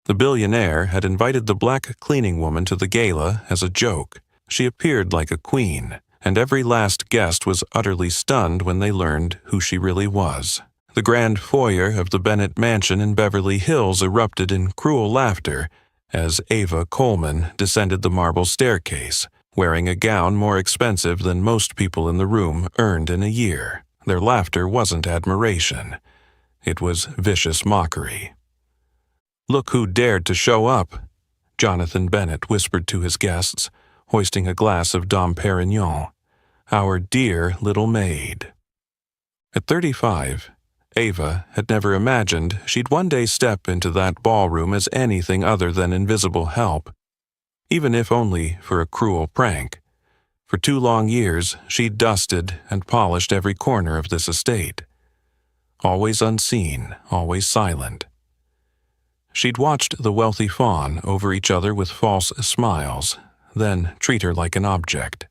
The billionaire had invited the black cleaning woman to the gala as a joke. She appeared like a queen, and every last guest was utterly stunned when they learned who she really was. The grand foyer of the Bennett mansion in Beverly Hills erupted in cruel laughter as Ava Coleman descended the marble staircase, wearing a gown more expensive than most people in the room earned in a year. Their laughter wasn't admiration. It was vicious mockery. "Look who dared to show up," Jonathan Bennett whispered to his guests, hoisting a glass of Dom Perignon. "Our dear little maid." At 35, Ava had never imagined she'd one day step into that ballroom as anything other than invisible help, even if only for a cruel prank. For 2 long years, she'd dusted and polished every corner of this estate. Always unseen, always silent. She'd watched the wealthy fawn over each other with false smiles, then treat her like an object.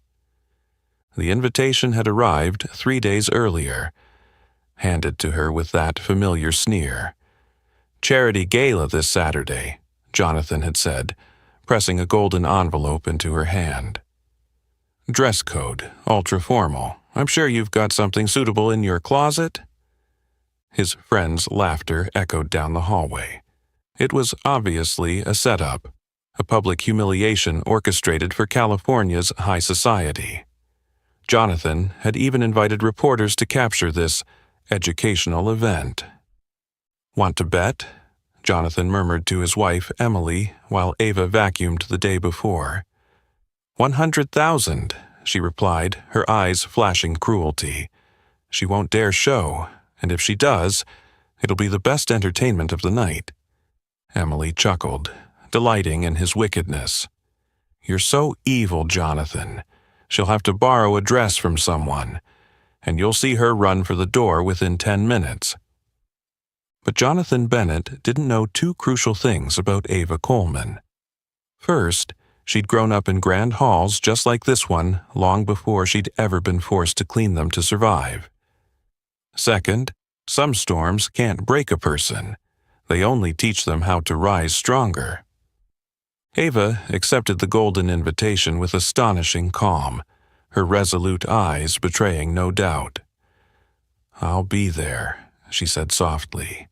The invitation had arrived 3 days earlier, handed to her with that familiar sneer. "Charity gala this Saturday," Jonathan had said, pressing a golden envelope into her hand. "Dress code, ultra-formal. I'm sure you've got something suitable in your closet?" His friend's laughter echoed down the hallway. It was obviously a setup, a public humiliation orchestrated for California's high society. Jonathan had even invited reporters to capture this educational event. "Want to bet?" Jonathan murmured to his wife, Emily, while Ava vacuumed the day before. 100,000, she replied, her eyes flashing cruelty. "She won't dare show, and if she does, it'll be the best entertainment of the night." Emily chuckled, delighting in his wickedness. "You're so evil, Jonathan. She'll have to borrow a dress from someone, and you'll see her run for the door within 10 minutes. But Jonathan Bennett didn't know 2 crucial things about Ava Coleman. First, she'd grown up in grand halls just like this one long before she'd ever been forced to clean them to survive. Second, some storms can't break a person. They only teach them how to rise stronger. Ava accepted the golden invitation with astonishing calm, her resolute eyes betraying no doubt. "I'll be there," she said softly.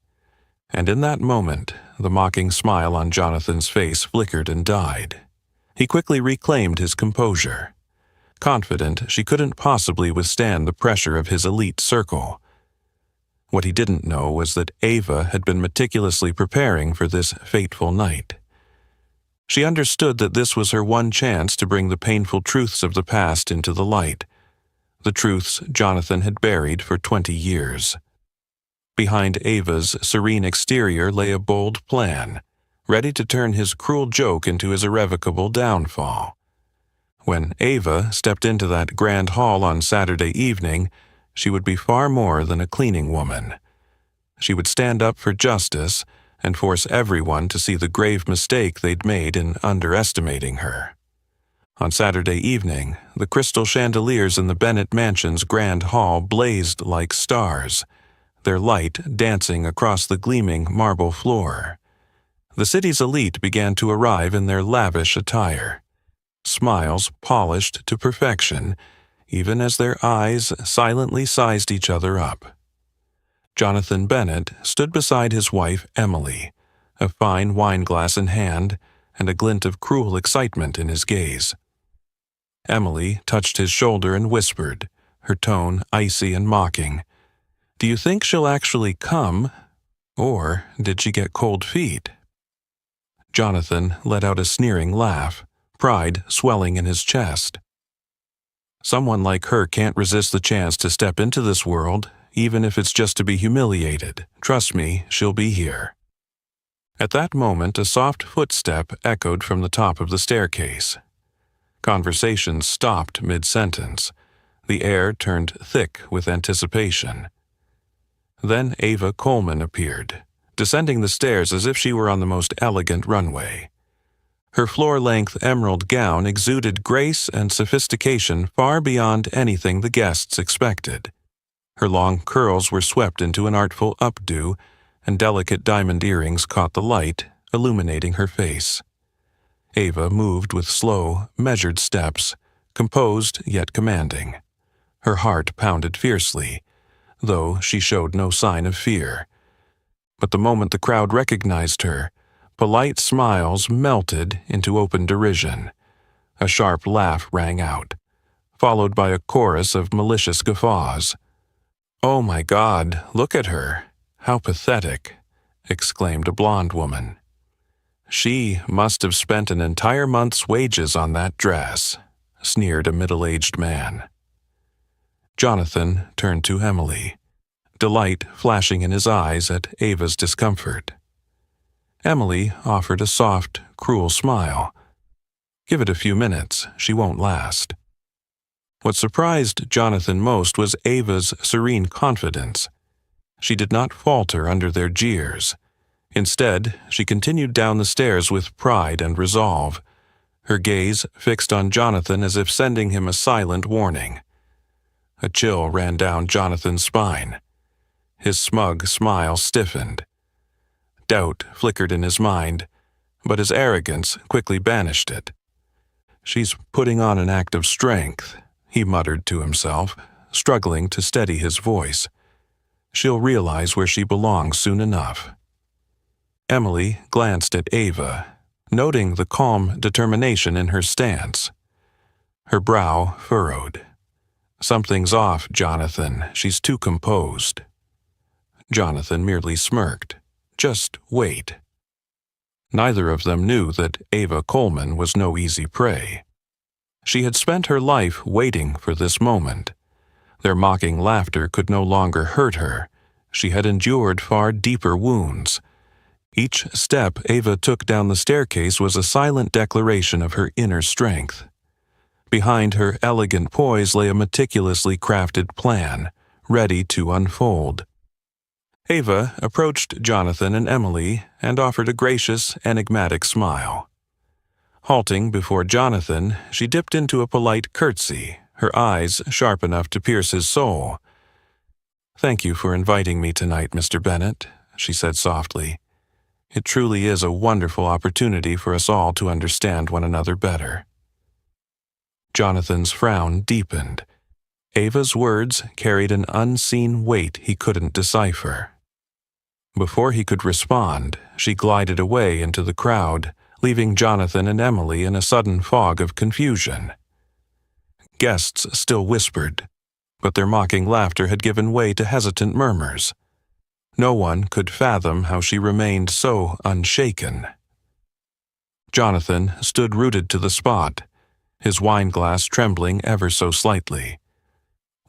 And in that moment, the mocking smile on Jonathan's face flickered and died. He quickly reclaimed his composure, confident she couldn't possibly withstand the pressure of his elite circle. What he didn't know was that Ava had been meticulously preparing for this fateful night. She understood that this was her one chance to bring the painful truths of the past into the light, the truths Jonathan had buried for 20 years. Behind Ava's serene exterior lay a bold plan, ready to turn his cruel joke into his irrevocable downfall. When Ava stepped into that grand hall on Saturday evening, she would be far more than a cleaning woman. She would stand up for justice and force everyone to see the grave mistake they'd made in underestimating her. On Saturday evening, the crystal chandeliers in the Bennett Mansion's grand hall blazed like stars, their light dancing across the gleaming marble floor. The city's elite began to arrive in their lavish attire, smiles polished to perfection, even as their eyes silently sized each other up. Jonathan Bennett stood beside his wife Emily, a fine wineglass in hand and a glint of cruel excitement in his gaze. Emily touched his shoulder and whispered, her tone icy and mocking, "Do you think she'll actually come, or did she get cold feet?" Jonathan let out a sneering laugh, pride swelling in his chest. "Someone like her can't resist the chance to step into this world, even if it's just to be humiliated. Trust me, she'll be here." At that moment, a soft footstep echoed from the top of the staircase. Conversation stopped mid-sentence. The air turned thick with anticipation. Then Ava Coleman appeared, descending the stairs as if she were on the most elegant runway. Her floor-length emerald gown exuded grace and sophistication far beyond anything the guests expected. Her long curls were swept into an artful updo, and delicate diamond earrings caught the light, illuminating her face. Ava moved with slow, measured steps, composed yet commanding. Her heart pounded fiercely, though she showed no sign of fear. But the moment the crowd recognized her, polite smiles melted into open derision. A sharp laugh rang out, followed by a chorus of malicious guffaws. "Oh my God, look at her! How pathetic!" exclaimed a blonde woman. "She must have spent an entire month's wages on that dress," sneered a middle-aged man. Jonathan turned to Emily, delight flashing in his eyes at Ava's discomfort. Emily offered a soft, cruel smile. "Give it a few minutes, she won't last." What surprised Jonathan most was Ava's serene confidence. She did not falter under their jeers. Instead, she continued down the stairs with pride and resolve, her gaze fixed on Jonathan as if sending him a silent warning. A chill ran down Jonathan's spine. His smug smile stiffened. Doubt flickered in his mind, but his arrogance quickly banished it. "She's putting on an act of strength," he muttered to himself, struggling to steady his voice. "She'll realize where she belongs soon enough." Emily glanced at Ava, noting the calm determination in her stance. Her brow furrowed. "Something's off, Jonathan. She's too composed." Jonathan merely smirked. "Just wait." Neither of them knew that Ava Coleman was no easy prey. She had spent her life waiting for this moment. Their mocking laughter could no longer hurt her. She had endured far deeper wounds. Each step Ava took down the staircase was a silent declaration of her inner strength. Behind her elegant poise lay a meticulously crafted plan, ready to unfold. Ava approached Jonathan and Emily and offered a gracious, enigmatic smile. Halting before Jonathan, she dipped into a polite curtsy, her eyes sharp enough to pierce his soul. "Thank you for inviting me tonight, Mr. Bennett," she said softly. "It truly is a wonderful opportunity for us all to understand one another better." Jonathan's frown deepened. Ava's words carried an unseen weight he couldn't decipher. Before he could respond, she glided away into the crowd, leaving Jonathan and Emily in a sudden fog of confusion. Guests still whispered, but their mocking laughter had given way to hesitant murmurs. No one could fathom how she remained so unshaken. Jonathan stood rooted to the spot, his wineglass trembling ever so slightly.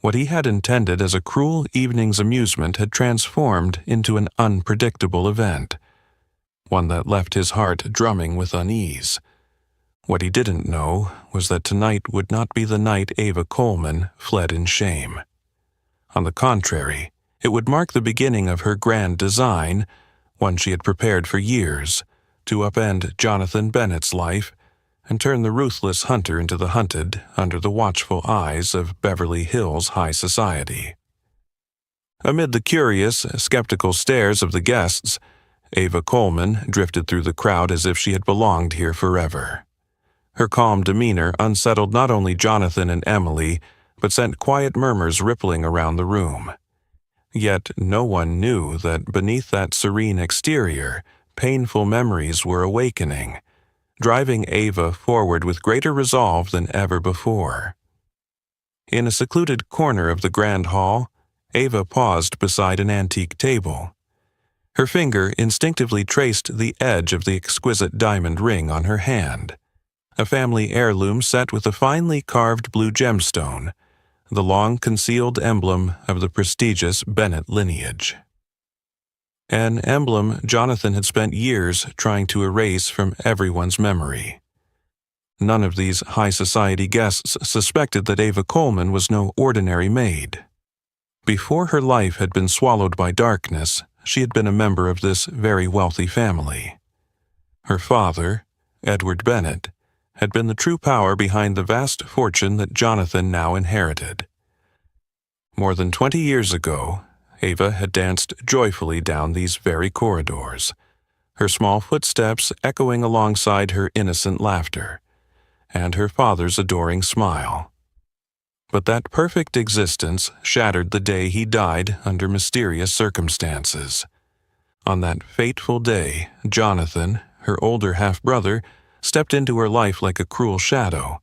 What he had intended as a cruel evening's amusement had transformed into an unpredictable event, one that left his heart drumming with unease. What he didn't know was that tonight would not be the night Ava Coleman fled in shame. On the contrary, it would mark the beginning of her grand design, one she had prepared for years, to upend Jonathan Bennett's life and turn the ruthless hunter into the hunted under the watchful eyes of Beverly Hills high society. Amid the curious, skeptical stares of the guests, Ava Coleman drifted through the crowd as if she had belonged here forever. Her calm demeanor unsettled not only Jonathan and Emily, but sent quiet murmurs rippling around the room. Yet no one knew that beneath that serene exterior, painful memories were awakening, driving Ava forward with greater resolve than ever before. In a secluded corner of the grand hall, Ava paused beside an antique table. Her finger instinctively traced the edge of the exquisite diamond ring on her hand, a family heirloom set with a finely carved blue gemstone, the long-concealed emblem of the prestigious Bennett lineage. An emblem Jonathan had spent years trying to erase from everyone's memory. None of these high society guests suspected that Ava Coleman was no ordinary maid. Before her life had been swallowed by darkness, she had been a member of this very wealthy family. Her father, Edward Bennett, had been the true power behind the vast fortune that Jonathan now inherited. More than 20 years ago, Ava had danced joyfully down these very corridors, her small footsteps echoing alongside her innocent laughter, and her father's adoring smile. But that perfect existence shattered the day he died under mysterious circumstances. On that fateful day, Jonathan, her older half-brother, stepped into her life like a cruel shadow.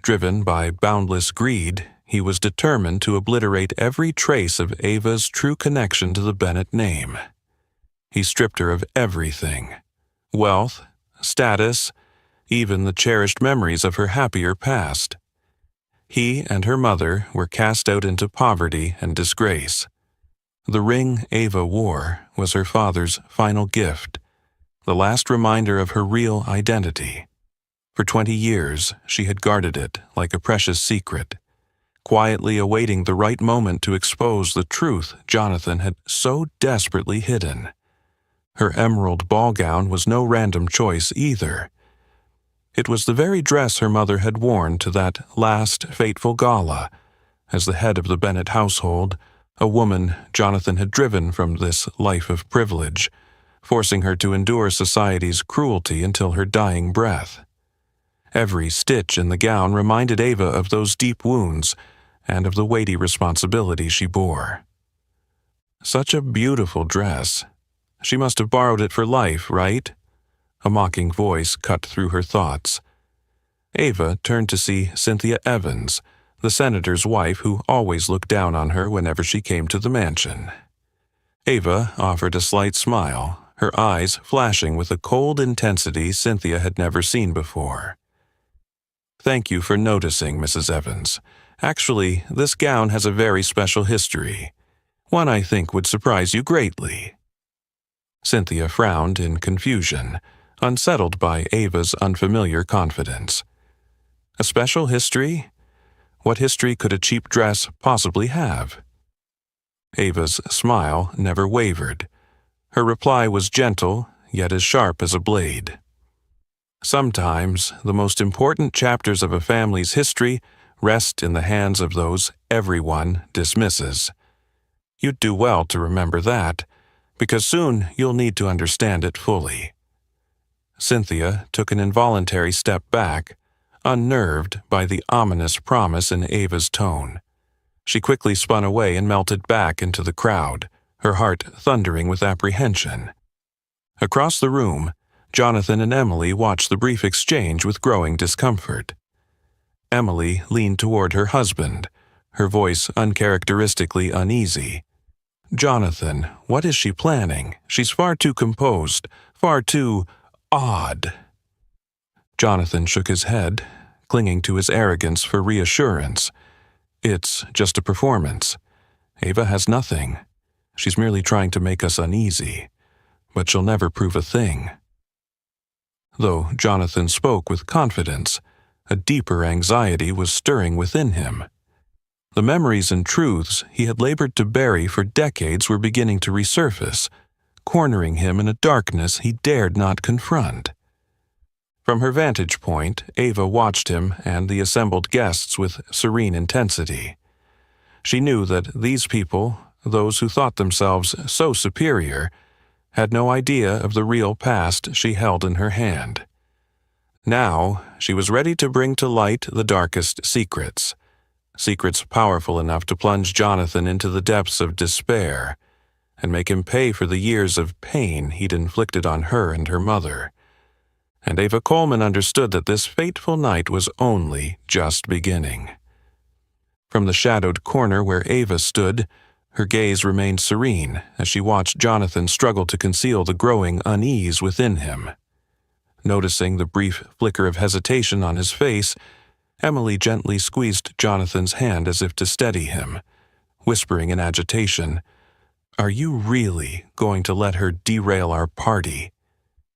Driven by boundless greed, he was determined to obliterate every trace of Ava's true connection to the Bennett name. He stripped her of everything: wealth, status, even the cherished memories of her happier past. He and her mother were cast out into poverty and disgrace. The ring Ava wore was her father's final gift, the last reminder of her real identity. For 20 years, she had guarded it like a precious secret, quietly awaiting the right moment to expose the truth Jonathan had so desperately hidden. Her emerald ball gown was no random choice either. It was the very dress her mother had worn to that last fateful gala. As the head of the Bennett household, a woman Jonathan had driven from this life of privilege, forcing her to endure society's cruelty until her dying breath. Every stitch in the gown reminded Ava of those deep wounds and of the weighty responsibility she bore. Such a beautiful dress. She must have borrowed it for life, right? A mocking voice cut through her thoughts. Ava turned to see Cynthia Evans, the senator's wife who always looked down on her whenever she came to the mansion. Ava offered a slight smile, her eyes flashing with a cold intensity Cynthia had never seen before. "Thank you for noticing, Mrs. Evans. Actually, this gown has a very special history, one I think would surprise you greatly." Cynthia frowned in confusion, unsettled by Ava's unfamiliar confidence. A special history? What history could a cheap dress possibly have? Ava's smile never wavered. Her reply was gentle, yet as sharp as a blade. Sometimes the most important chapters of a family's history rest in the hands of those everyone dismisses. You'd do well to remember that, because soon you'll need to understand it fully. Cynthia took an involuntary step back, unnerved by the ominous promise in Ava's tone. She quickly spun away and melted back into the crowd, her heart thundering with apprehension. Across the room, Jonathan and Emily watched the brief exchange with growing discomfort. Emily leaned toward her husband, her voice uncharacteristically uneasy. "Jonathan, what is she planning? She's far too composed, far too odd." Jonathan shook his head, clinging to his arrogance for reassurance. "It's just a performance. Ava has nothing. She's merely trying to make us uneasy, but she'll never prove a thing." Though Jonathan spoke with confidence, a deeper anxiety was stirring within him. The memories and truths he had labored to bury for decades were beginning to resurface, cornering him in a darkness he dared not confront. From her vantage point, Ava watched him and the assembled guests with serene intensity. She knew that these people, those who thought themselves so superior, had no idea of the real past she held in her hand. Now, she was ready to bring to light the darkest secrets, secrets powerful enough to plunge Jonathan into the depths of despair and make him pay for the years of pain he'd inflicted on her and her mother. And Ava Coleman understood that this fateful night was only just beginning. From the shadowed corner where Ava stood, her gaze remained serene as she watched Jonathan struggle to conceal the growing unease within him. Noticing the brief flicker of hesitation on his face, Emily gently squeezed Jonathan's hand as if to steady him, whispering in agitation, "Are you really going to let her derail our party?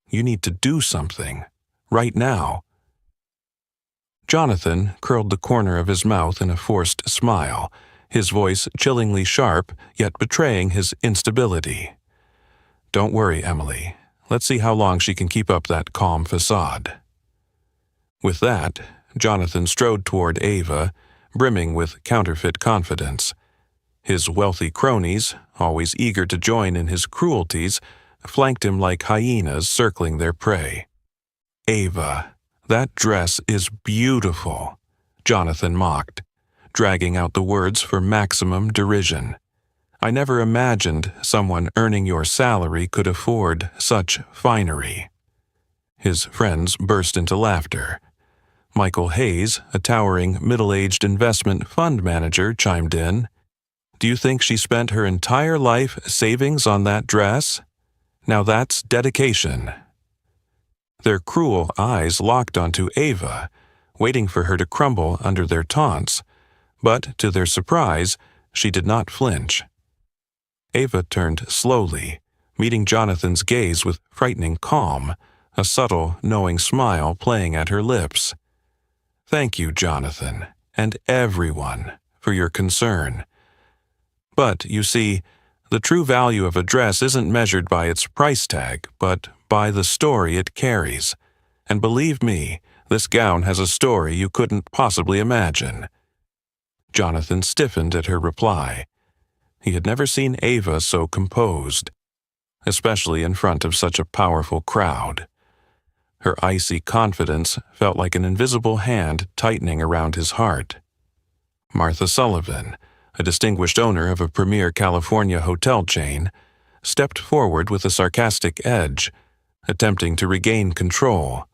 You need to do something, right now." Jonathan curled the corner of his mouth in a forced smile, his voice chillingly sharp, yet betraying his instability. "Don't worry, Emily. Let's see how long she can keep up that calm facade." With that, Jonathan strode toward Ava, brimming with counterfeit confidence. His wealthy cronies, always eager to join in his cruelties, flanked him like hyenas circling their prey. "Ava, that dress is beautiful," Jonathan mocked, dragging out the words for maximum derision. "I never imagined someone earning your salary could afford such finery." His friends burst into laughter. Michael Hayes, a towering middle-aged investment fund manager, chimed in. "Do you think she spent her entire life savings on that dress? Now that's dedication." Their cruel eyes locked onto Ava, waiting for her to crumble under their taunts, but to their surprise, she did not flinch. Ava turned slowly, meeting Jonathan's gaze with frightening calm, a subtle, knowing smile playing at her lips. "Thank you, Jonathan, and everyone, for your concern. But, you see, the true value of a dress isn't measured by its price tag, but by the story it carries. And believe me, this gown has a story you couldn't possibly imagine." Jonathan stiffened at her reply. He had never seen Ava so composed, especially in front of such a powerful crowd. Her icy confidence felt like an invisible hand tightening around his heart. Martha Sullivan, a distinguished owner of a premier California hotel chain, stepped forward with a sarcastic edge, attempting to regain control.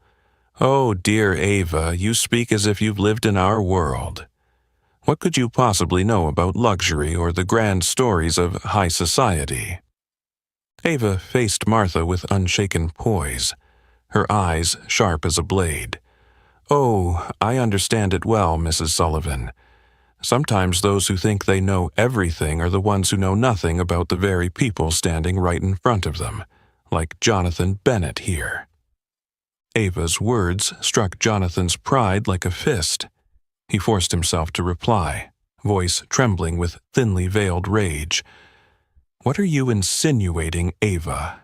"Oh, dear Ava, you speak as if you've lived in our world. What could you possibly know about luxury or the grand stories of high society?" Ava faced Martha with unshaken poise, her eyes sharp as a blade. "Oh, I understand it well, Mrs. Sullivan. Sometimes those who think they know everything are the ones who know nothing about the very people standing right in front of them, like Jonathan Bennett here." Ava's words struck Jonathan's pride like a fist. He forced himself to reply, voice trembling with thinly veiled rage. "What are you insinuating, Ava?"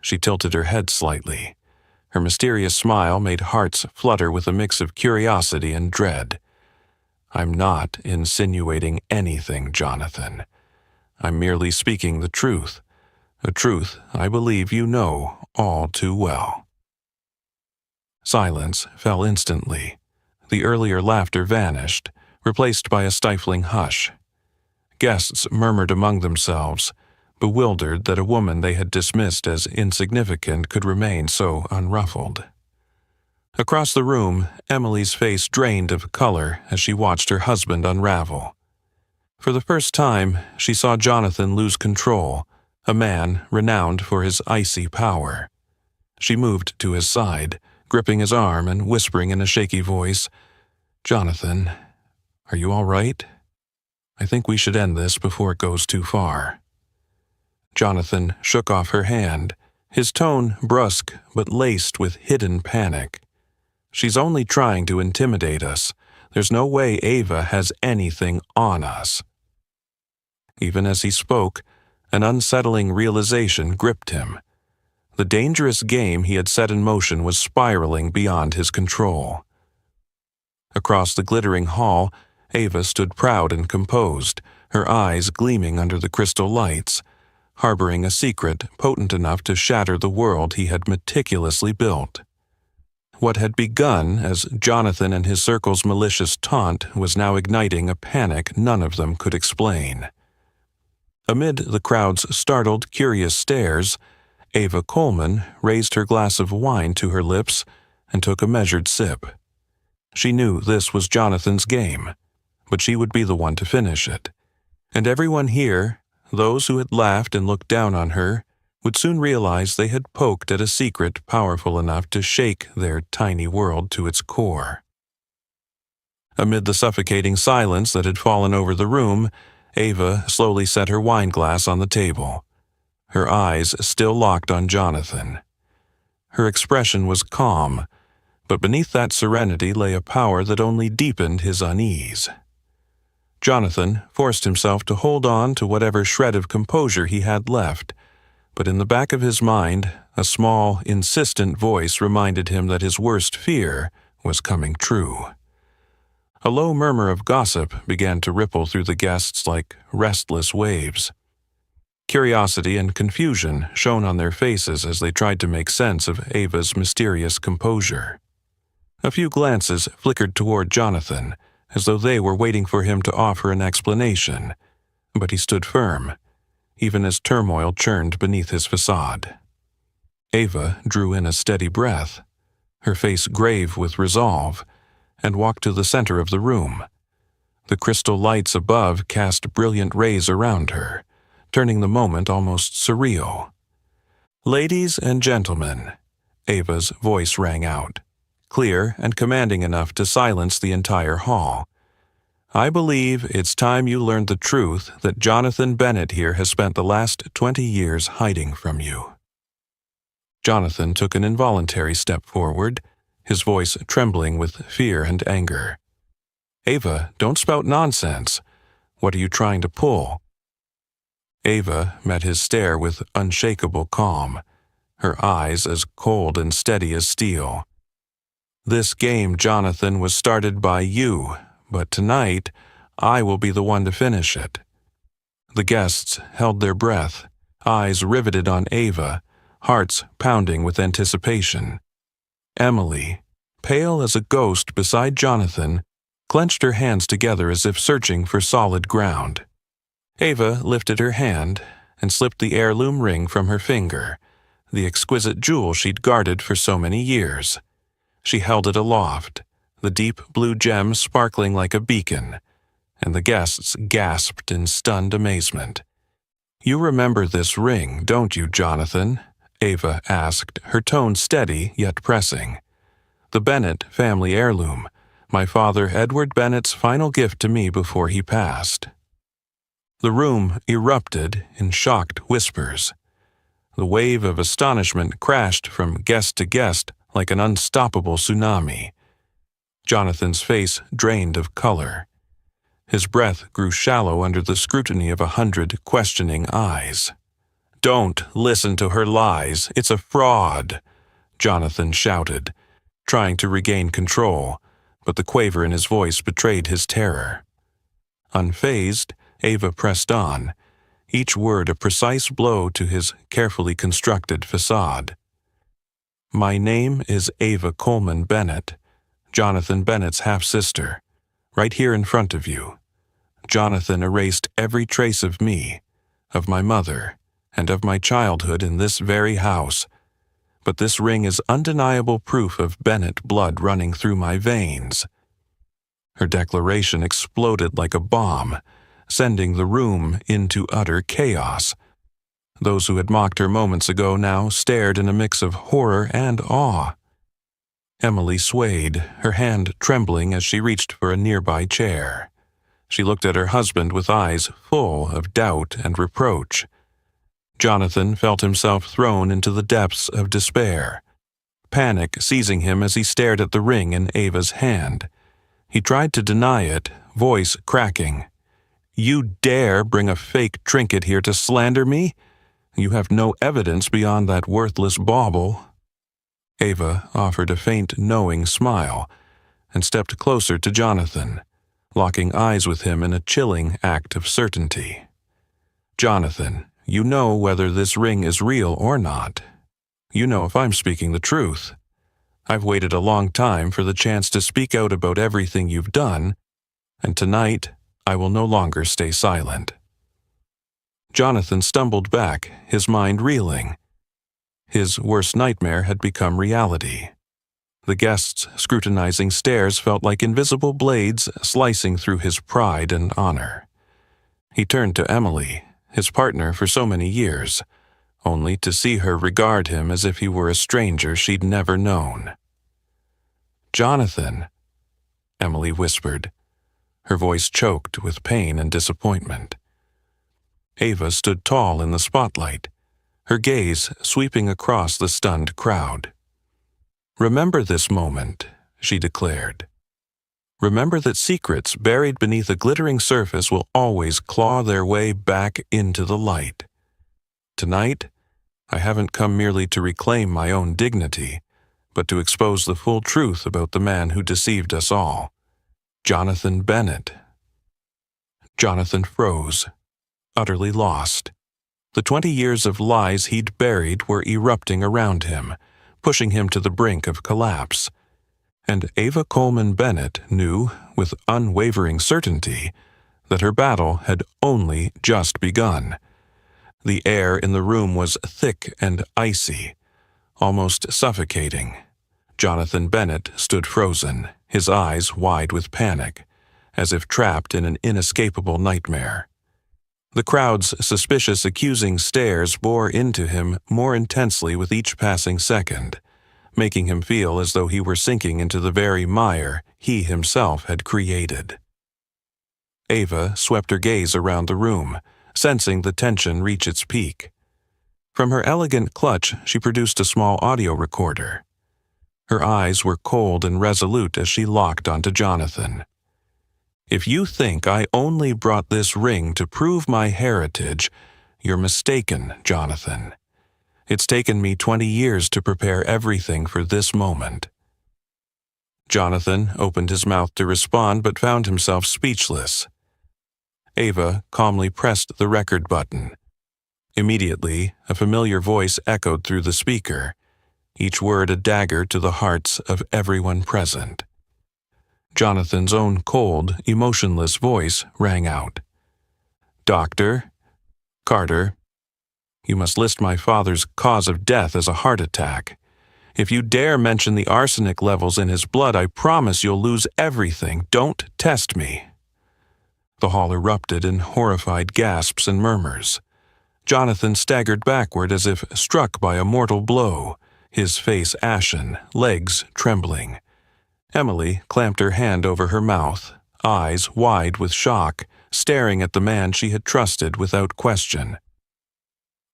She tilted her head slightly. Her mysterious smile made hearts flutter with a mix of curiosity and dread. "I'm not insinuating anything, Jonathan. I'm merely speaking the truth, a truth I believe you know all too well." Silence fell instantly. The earlier laughter vanished, replaced by a stifling hush. Guests murmured among themselves, bewildered that a woman they had dismissed as insignificant could remain so unruffled. Across the room, Emily's face drained of color as she watched her husband unravel. For the first time, she saw Jonathan lose control, a man renowned for his icy power. She moved to his side, gripping his arm and whispering in a shaky voice, "Jonathan, are you all right? I think we should end this before it goes too far." Jonathan shook off her hand, his tone brusque but laced with hidden panic. "She's only trying to intimidate us. There's no way Ava has anything on us." Even as he spoke, an unsettling realization gripped him. The dangerous game he had set in motion was spiraling beyond his control. Across the glittering hall, Ava stood proud and composed, her eyes gleaming under the crystal lights, harboring a secret potent enough to shatter the world he had meticulously built. What had begun as Jonathan and his circle's malicious taunt was now igniting a panic none of them could explain. Amid the crowd's startled, curious stares, Ava Coleman raised her glass of wine to her lips and took a measured sip. She knew this was Jonathan's game, but she would be the one to finish it. And everyone here, those who had laughed and looked down on her, would soon realize they had poked at a secret powerful enough to shake their tiny world to its core. Amid the suffocating silence that had fallen over the room, Ava slowly set her wine glass on the table, her eyes still locked on Jonathan. Her expression was calm, but beneath that serenity lay a power that only deepened his unease. Jonathan forced himself to hold on to whatever shred of composure he had left, but in the back of his mind, a small, insistent voice reminded him that his worst fear was coming true. A low murmur of gossip began to ripple through the guests like restless waves. Curiosity and confusion shone on their faces as they tried to make sense of Ava's mysterious composure. A few glances flickered toward Jonathan, as though they were waiting for him to offer an explanation, but he stood firm, even as turmoil churned beneath his facade. Ava drew in a steady breath, her face grave with resolve, and walked to the center of the room. The crystal lights above cast brilliant rays around her, turning the moment almost surreal. "Ladies and gentlemen," Ava's voice rang out, clear and commanding enough to silence the entire hall. "I believe it's time you learned the truth that Jonathan Bennett here has spent the last 20 years hiding from you." Jonathan took an involuntary step forward, his voice trembling with fear and anger. "Ava, don't spout nonsense. What are you trying to pull?" Ava met his stare with unshakable calm, her eyes as cold and steady as steel. "This game, Jonathan, was started by you, but tonight I will be the one to finish it." The guests held their breath, eyes riveted on Ava, hearts pounding with anticipation. Emily, pale as a ghost beside Jonathan, clenched her hands together as if searching for solid ground. Ava lifted her hand and slipped the heirloom ring from her finger, the exquisite jewel she'd guarded for so many years. She held it aloft, the deep blue gem sparkling like a beacon, and the guests gasped in stunned amazement. "You remember this ring, don't you, Jonathan?" Ava asked, her tone steady yet pressing. "The Bennett family heirloom, my father Edward Bennett's final gift to me before he passed." The room erupted in shocked whispers. The wave of astonishment crashed from guest to guest like an unstoppable tsunami. Jonathan's face drained of color. His breath grew shallow under the scrutiny of 100 questioning eyes. "Don't listen to her lies. It's a fraud," Jonathan shouted, trying to regain control, but the quaver in his voice betrayed his terror. Unfazed, Ava pressed on, each word a precise blow to his carefully constructed facade. "My name is Ava Coleman Bennett, Jonathan Bennett's half-sister, right here in front of you. Jonathan erased every trace of me, of my mother, and of my childhood in this very house, but this ring is undeniable proof of Bennett blood running through my veins." Her declaration exploded like a bomb, sending the room into utter chaos. Those who had mocked her moments ago now stared in a mix of horror and awe. Emily swayed, her hand trembling as she reached for a nearby chair. She looked at her husband with eyes full of doubt and reproach. Jonathan felt himself thrown into the depths of despair, panic seizing him as he stared at the ring in Ava's hand. He tried to deny it, voice cracking. "You dare bring a fake trinket here to slander me? You have no evidence beyond that worthless bauble." Ava offered a faint, knowing smile and stepped closer to Jonathan, locking eyes with him in a chilling act of certainty. "Jonathan, you know whether this ring is real or not. You know if I'm speaking the truth. I've waited a long time for the chance to speak out about everything you've done, and tonight I will no longer stay silent." Jonathan stumbled back, his mind reeling. His worst nightmare had become reality. The guests' scrutinizing stares felt like invisible blades slicing through his pride and honor. He turned to Emily, his partner for so many years, only to see her regard him as if he were a stranger she'd never known. "Jonathan," Emily whispered, her voice choked with pain and disappointment. Ava stood tall in the spotlight, her gaze sweeping across the stunned crowd. "Remember this moment," she declared. "Remember that secrets buried beneath a glittering surface will always claw their way back into the light. Tonight, I haven't come merely to reclaim my own dignity, but to expose the full truth about the man who deceived us all. Jonathan Bennett." Jonathan froze, utterly lost. The 20 years of lies he'd buried were erupting around him, pushing him to the brink of collapse. And Ava Coleman Bennett knew, with unwavering certainty, that her battle had only just begun. The air in the room was thick and icy, almost suffocating. Jonathan Bennett stood frozen, his eyes wide with panic, as if trapped in an inescapable nightmare. The crowd's suspicious, accusing stares bore into him more intensely with each passing second, making him feel as though he were sinking into the very mire he himself had created. Ava swept her gaze around the room, sensing the tension reach its peak. From her elegant clutch, she produced a small audio recorder. Her eyes were cold and resolute as she locked onto Jonathan. "If you think I only brought this ring to prove my heritage, you're mistaken, Jonathan. It's taken me 20 years to prepare everything for this moment." Jonathan opened his mouth to respond but found himself speechless. Ava calmly pressed the record button. Immediately, a familiar voice echoed through the speaker, each word a dagger to the hearts of everyone present. Jonathan's own cold, emotionless voice rang out. "Dr. Carter, you must list my father's cause of death as a heart attack. If you dare mention the arsenic levels in his blood, I promise you'll lose everything. Don't test me." The hall erupted in horrified gasps and murmurs. Jonathan staggered backward as if struck by a mortal blow, his face ashen, legs trembling. Emily clamped her hand over her mouth, eyes wide with shock, staring at the man she had trusted without question.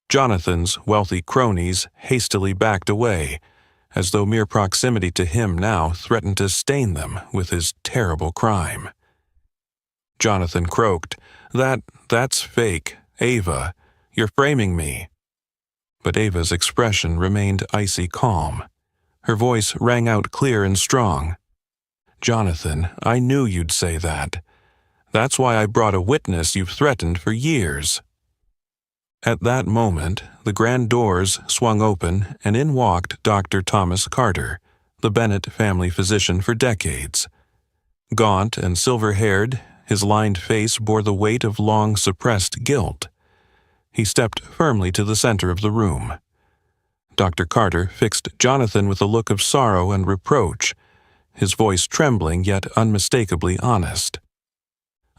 Jonathan's wealthy cronies hastily backed away, as though mere proximity to him now threatened to stain them with his terrible crime. Jonathan croaked, That's fake, Ava. You're framing me." But Ava's expression remained icy calm. Her voice rang out clear and strong. "Jonathan, I knew you'd say that. That's why I brought a witness you've threatened for years." At that moment, the grand doors swung open and in walked Dr. Thomas Carter, the Bennett family physician for decades. Gaunt and silver-haired, his lined face bore the weight of long-suppressed guilt. He stepped firmly to the center of the room. Dr. Carter fixed Jonathan with a look of sorrow and reproach, his voice trembling yet unmistakably honest.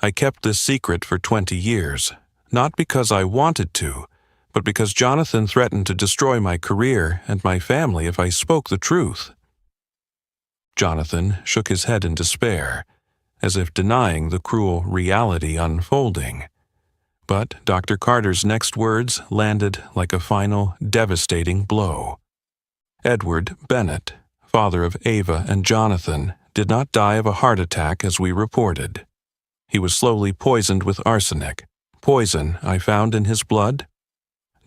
"I kept this secret for 20 years, not because I wanted to, but because Jonathan threatened to destroy my career and my family if I spoke the truth." Jonathan shook his head in despair, as if denying the cruel reality unfolding. But Dr. Carter's next words landed like a final, devastating blow. Edward Bennett, father of Ava and Jonathan, did not die of a heart attack as we reported. He was slowly poisoned with arsenic, poison I found in his blood.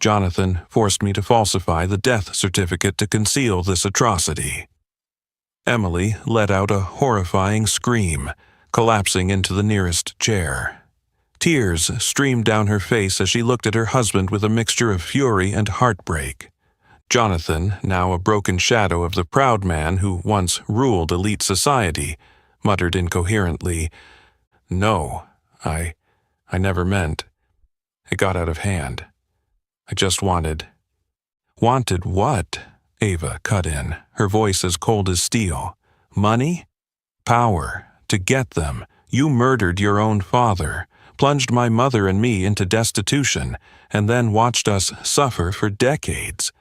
Jonathan forced me to falsify the death certificate to conceal this atrocity. Emily let out a horrifying scream, collapsing into the nearest chair. Tears streamed down her face as she looked at her husband with a mixture of fury and heartbreak. Jonathan, now a broken shadow of the proud man who once ruled elite society, muttered incoherently, "No, I never meant. It got out of hand. I just wanted—" "Wanted what?" Ava cut in, her voice as cold as steel. "Money? Power. To get them. You murdered your own father, plunged my mother and me into destitution, and then watched us suffer for decades."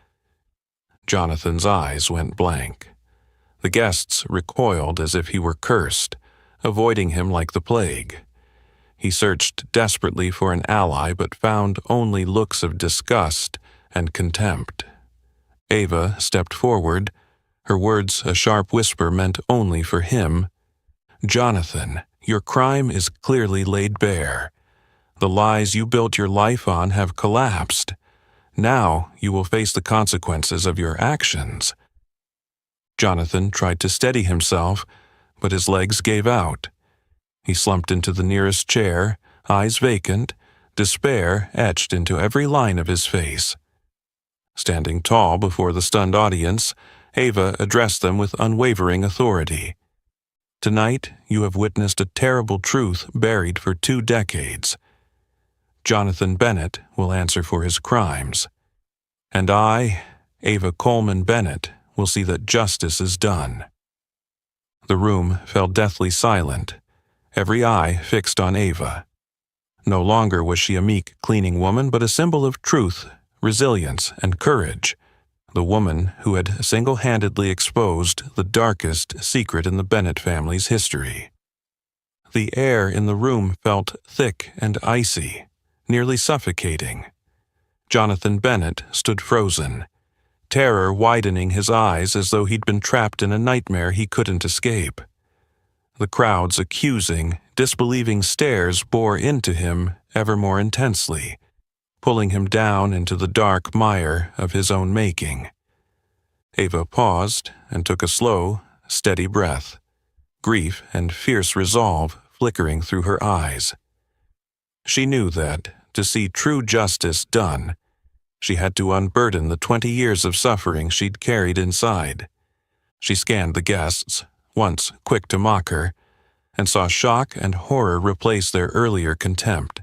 Jonathan's eyes went blank. The guests recoiled as if he were cursed, avoiding him like the plague. He searched desperately for an ally but found only looks of disgust and contempt. Ava stepped forward, her words a sharp whisper meant only for him. "Jonathan, your crime is clearly laid bare. The lies you built your life on have collapsed. Now you will face the consequences of your actions." Jonathan tried to steady himself, but his legs gave out. He slumped into the nearest chair, eyes vacant, despair etched into every line of his face. Standing tall before the stunned audience, Ava addressed them with unwavering authority. "Tonight, you have witnessed a terrible truth buried for 2 decades. Jonathan Bennett will answer for his crimes. And I, Ava Coleman Bennett, will see that justice is done." The room fell deathly silent, every eye fixed on Ava. No longer was she a meek, cleaning woman, but a symbol of truth, resilience, and courage, the woman who had single-handedly exposed the darkest secret in the Bennett family's history. The air in the room felt thick and icy, nearly suffocating. Jonathan Bennett stood frozen, terror widening his eyes as though he'd been trapped in a nightmare he couldn't escape. The crowd's accusing, disbelieving stares bore into him ever more intensely, pulling him down into the dark mire of his own making. Ava paused and took a slow, steady breath, grief and fierce resolve flickering through her eyes. She knew that, to see true justice done, she had to unburden the 20 years of suffering she'd carried inside. She scanned the guests, once quick to mock her, and saw shock and horror replace their earlier contempt.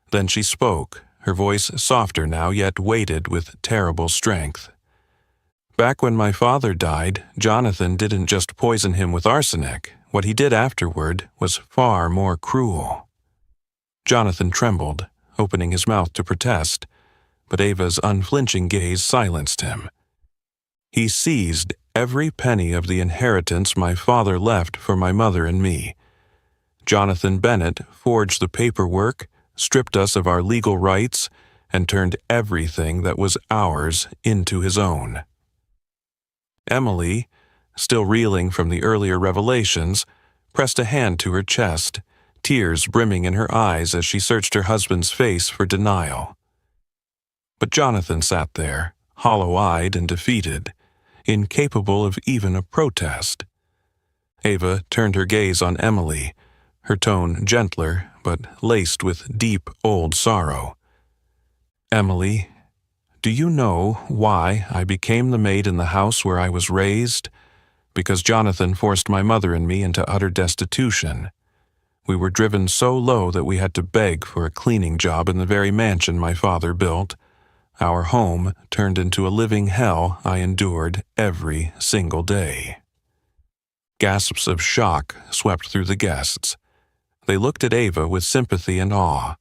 Then she spoke, her voice softer now yet weighted with terrible strength. "Back when my father died, Jonathan didn't just poison him with arsenic. What he did afterward was far more cruel." Jonathan trembled, opening his mouth to protest, but Ava's unflinching gaze silenced him. "He seized every penny of the inheritance my father left for my mother and me. Jonathan Bennett forged the paperwork, stripped us of our legal rights, and turned everything that was ours into his own." Emily, still reeling from the earlier revelations, pressed a hand to her chest, tears brimming in her eyes as she searched her husband's face for denial. But Jonathan sat there, hollow-eyed and defeated, incapable of even a protest. Ava turned her gaze on Emily, her tone gentler but laced with deep old sorrow. "Emily, do you know why I became the maid in the house where I was raised? Because Jonathan forced my mother and me into utter destitution. We were driven so low that we had to beg for a cleaning job in the very mansion my father built. Our home turned into a living hell I endured every single day." Gasps of shock swept through the guests. They looked at Ava with sympathy and awe,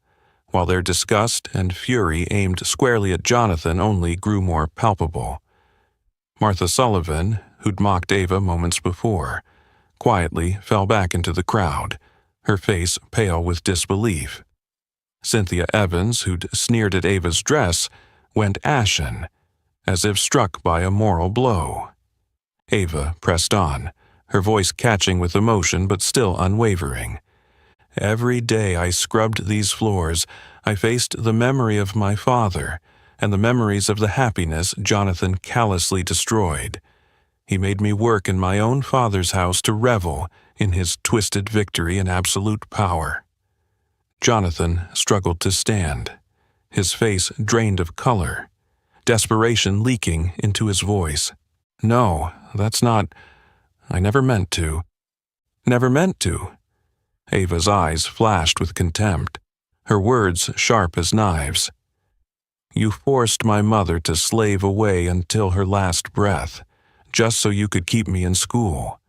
while their disgust and fury aimed squarely at Jonathan only grew more palpable. Martha Sullivan, who'd mocked Ava moments before, quietly fell back into the crowd, her face pale with disbelief. Cynthia Evans, who'd sneered at Ava's dress, went ashen, as if struck by a moral blow. Ava pressed on, her voice catching with emotion but still unwavering. "Every day I scrubbed these floors, I faced the memory of my father and the memories of the happiness Jonathan callously destroyed. He made me work in my own father's house to revel in his twisted victory and absolute power." Jonathan struggled to stand, his face drained of color, desperation leaking into his voice. "No, that's not... I never meant to." "Never meant to?" Ava's eyes flashed with contempt, her words sharp as knives. "You forced my mother to slave away until her last breath, just so you could keep me in school.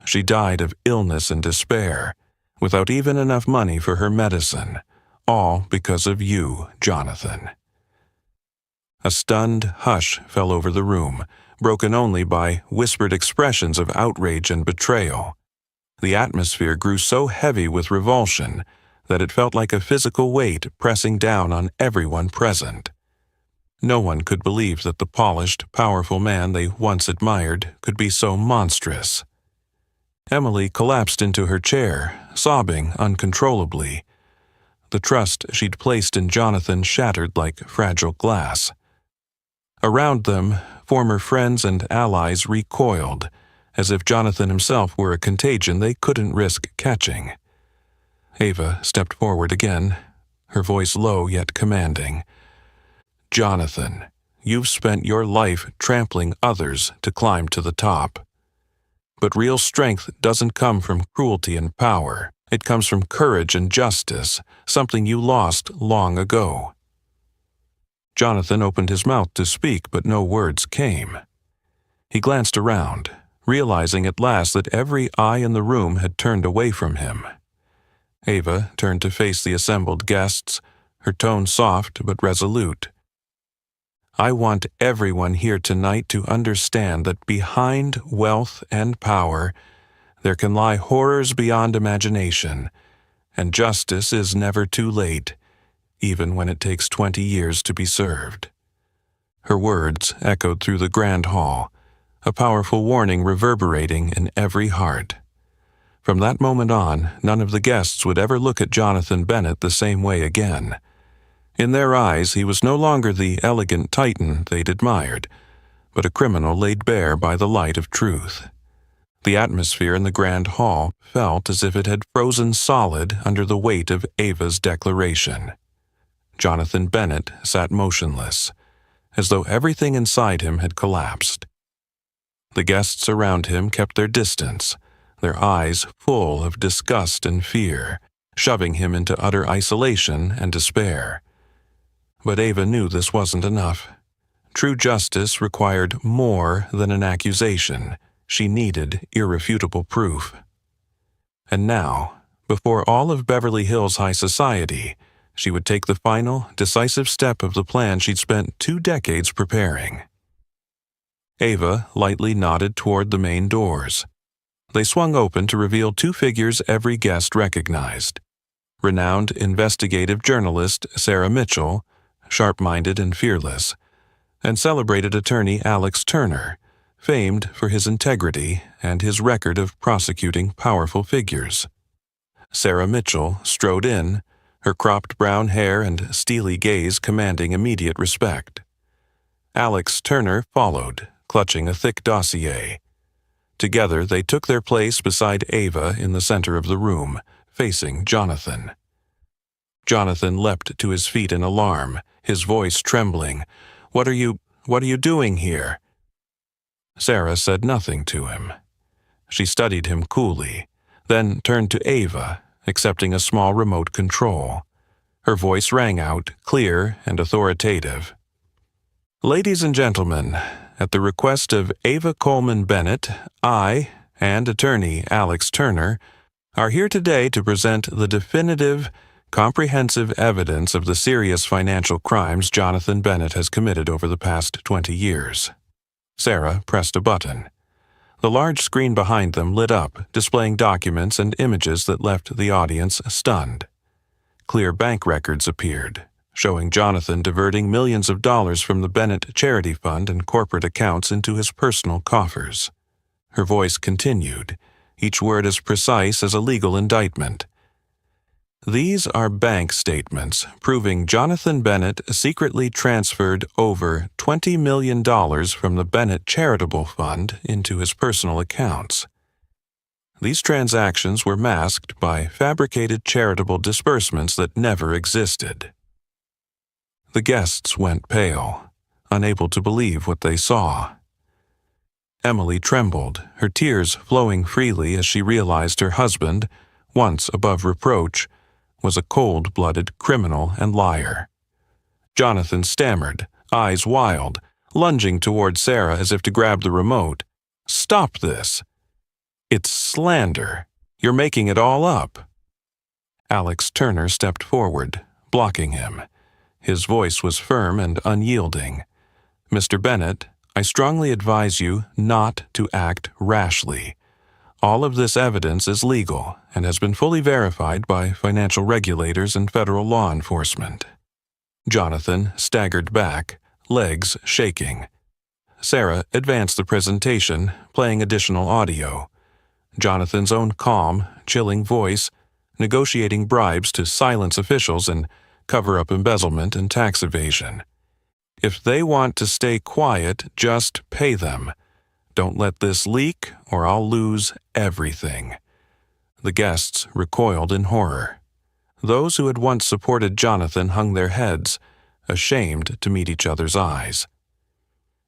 She died of illness and despair, without even enough money for her medicine, all because of you, Jonathan." A stunned hush fell over the room, broken only by whispered expressions of outrage and betrayal. The atmosphere grew so heavy with revulsion that it felt like a physical weight pressing down on everyone present. No one could believe that the polished, powerful man they once admired could be so monstrous. Emily collapsed into her chair, sobbing uncontrollably. The trust she'd placed in Jonathan shattered like fragile glass. Around them, former friends and allies recoiled, as if Jonathan himself were a contagion they couldn't risk catching. Ava stepped forward again, her voice low yet commanding. "Jonathan, you've spent your life trampling others to climb to the top. But real strength doesn't come from cruelty and power. It comes from courage and justice, something you lost long ago." Jonathan opened his mouth to speak, but no words came. He glanced around, realizing at last that every eye in the room had turned away from him. Ava turned to face the assembled guests, her tone soft but resolute. "I want everyone here tonight to understand that behind wealth and power, there can lie horrors beyond imagination, and justice is never too late, even when it takes 20 years to be served." Her words echoed through the grand hall, a powerful warning reverberating in every heart. From that moment on, none of the guests would ever look at Jonathan Bennett the same way again. In their eyes, he was no longer the elegant titan they'd admired, but a criminal laid bare by the light of truth. The atmosphere in the grand hall felt as if it had frozen solid under the weight of Ava's declaration. Jonathan Bennett sat motionless, as though everything inside him had collapsed. The guests around him kept their distance, their eyes full of disgust and fear, shoving him into utter isolation and despair. But Ava knew this wasn't enough. True justice required more than an accusation. She needed irrefutable proof. And now, before all of Beverly Hills high society, she would take the final, decisive step of the plan she'd spent 2 decades preparing. Ava lightly nodded toward the main doors. They swung open to reveal 2 figures every guest recognized. Renowned investigative journalist Sarah Mitchell, sharp-minded and fearless, and celebrated attorney Alex Turner, famed for his integrity and his record of prosecuting powerful figures. Sarah Mitchell strode in, her cropped brown hair and steely gaze commanding immediate respect. Alex Turner followed, clutching a thick dossier. Together they took their place beside Ava in the center of the room, facing Jonathan. Jonathan leapt to his feet in alarm, his voice trembling. What are you doing here?" Sarah said nothing to him. She studied him coolly, then turned to Ava, accepting a small remote control. Her voice rang out, clear and authoritative. "Ladies and gentlemen, at the request of Ava Coleman Bennett, I, and attorney Alex Turner, are here today to present the definitive, comprehensive evidence of the serious financial crimes Jonathan Bennett has committed over the past 20 years. Sarah pressed a button. The large screen behind them lit up, displaying documents and images that left the audience stunned. Clear bank records appeared, showing Jonathan diverting millions of dollars from the Bennett Charity Fund and corporate accounts into his personal coffers. Her voice continued, each word as precise as a legal indictment. "These are bank statements proving Jonathan Bennett secretly transferred over $20 million from the Bennett Charitable Fund into his personal accounts. These transactions were masked by fabricated charitable disbursements that never existed." The guests went pale, unable to believe what they saw. Emily trembled, her tears flowing freely as she realized her husband, once above reproach, was a cold-blooded criminal and liar. Jonathan stammered, eyes wild, lunging toward Sarah as if to grab the remote. "Stop this! It's slander. You're making it all up." Alex Turner stepped forward, blocking him. His voice was firm and unyielding. "Mr. Bennett, I strongly advise you not to act rashly. All of this evidence is legal and has been fully verified by financial regulators and federal law enforcement." Jonathan staggered back, legs shaking. Sarah advanced the presentation, playing additional audio. Jonathan's own calm, chilling voice, negotiating bribes to silence officials and cover up embezzlement and tax evasion. "If they want to stay quiet, just pay them. Don't let this leak, or I'll lose everything." The guests recoiled in horror. those who had once supported Jonathan hung their heads, ashamed to meet each other's eyes.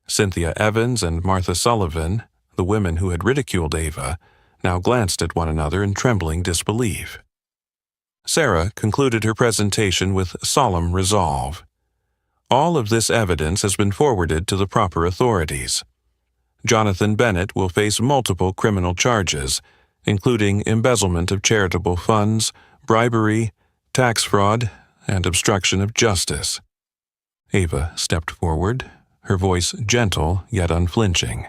Cynthia Evans and Martha Sullivan, the women who had ridiculed Ava, now glanced at one another in trembling disbelief. Sarah concluded her presentation with solemn resolve. All of this evidence has been forwarded to the proper authorities. Jonathan Bennett will face multiple criminal charges, including embezzlement of charitable funds, bribery, tax fraud, and obstruction of justice. Ava stepped forward, her voice gentle yet unflinching.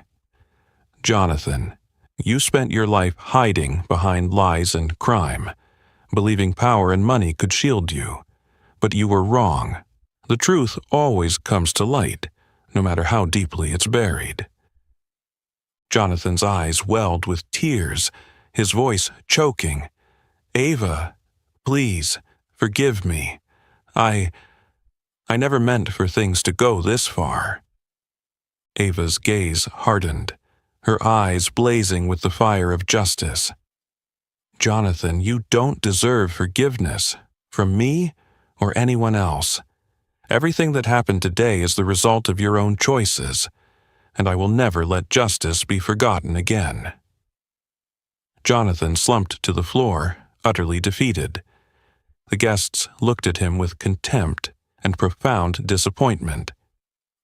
Jonathan, you spent your life hiding behind lies and crime, believing power and money could shield you. But you were wrong. The truth always comes to light, no matter how deeply it's buried. Jonathan's eyes welled with tears, his voice choking. Ava, please, forgive me. I never meant for things to go this far. Ava's gaze hardened, her eyes blazing with the fire of justice. Jonathan, you don't deserve forgiveness, from me or anyone else. Everything that happened today is the result of your own choices, and I will never let justice be forgotten again. Jonathan slumped to the floor, utterly defeated. The guests looked at him with contempt and profound disappointment.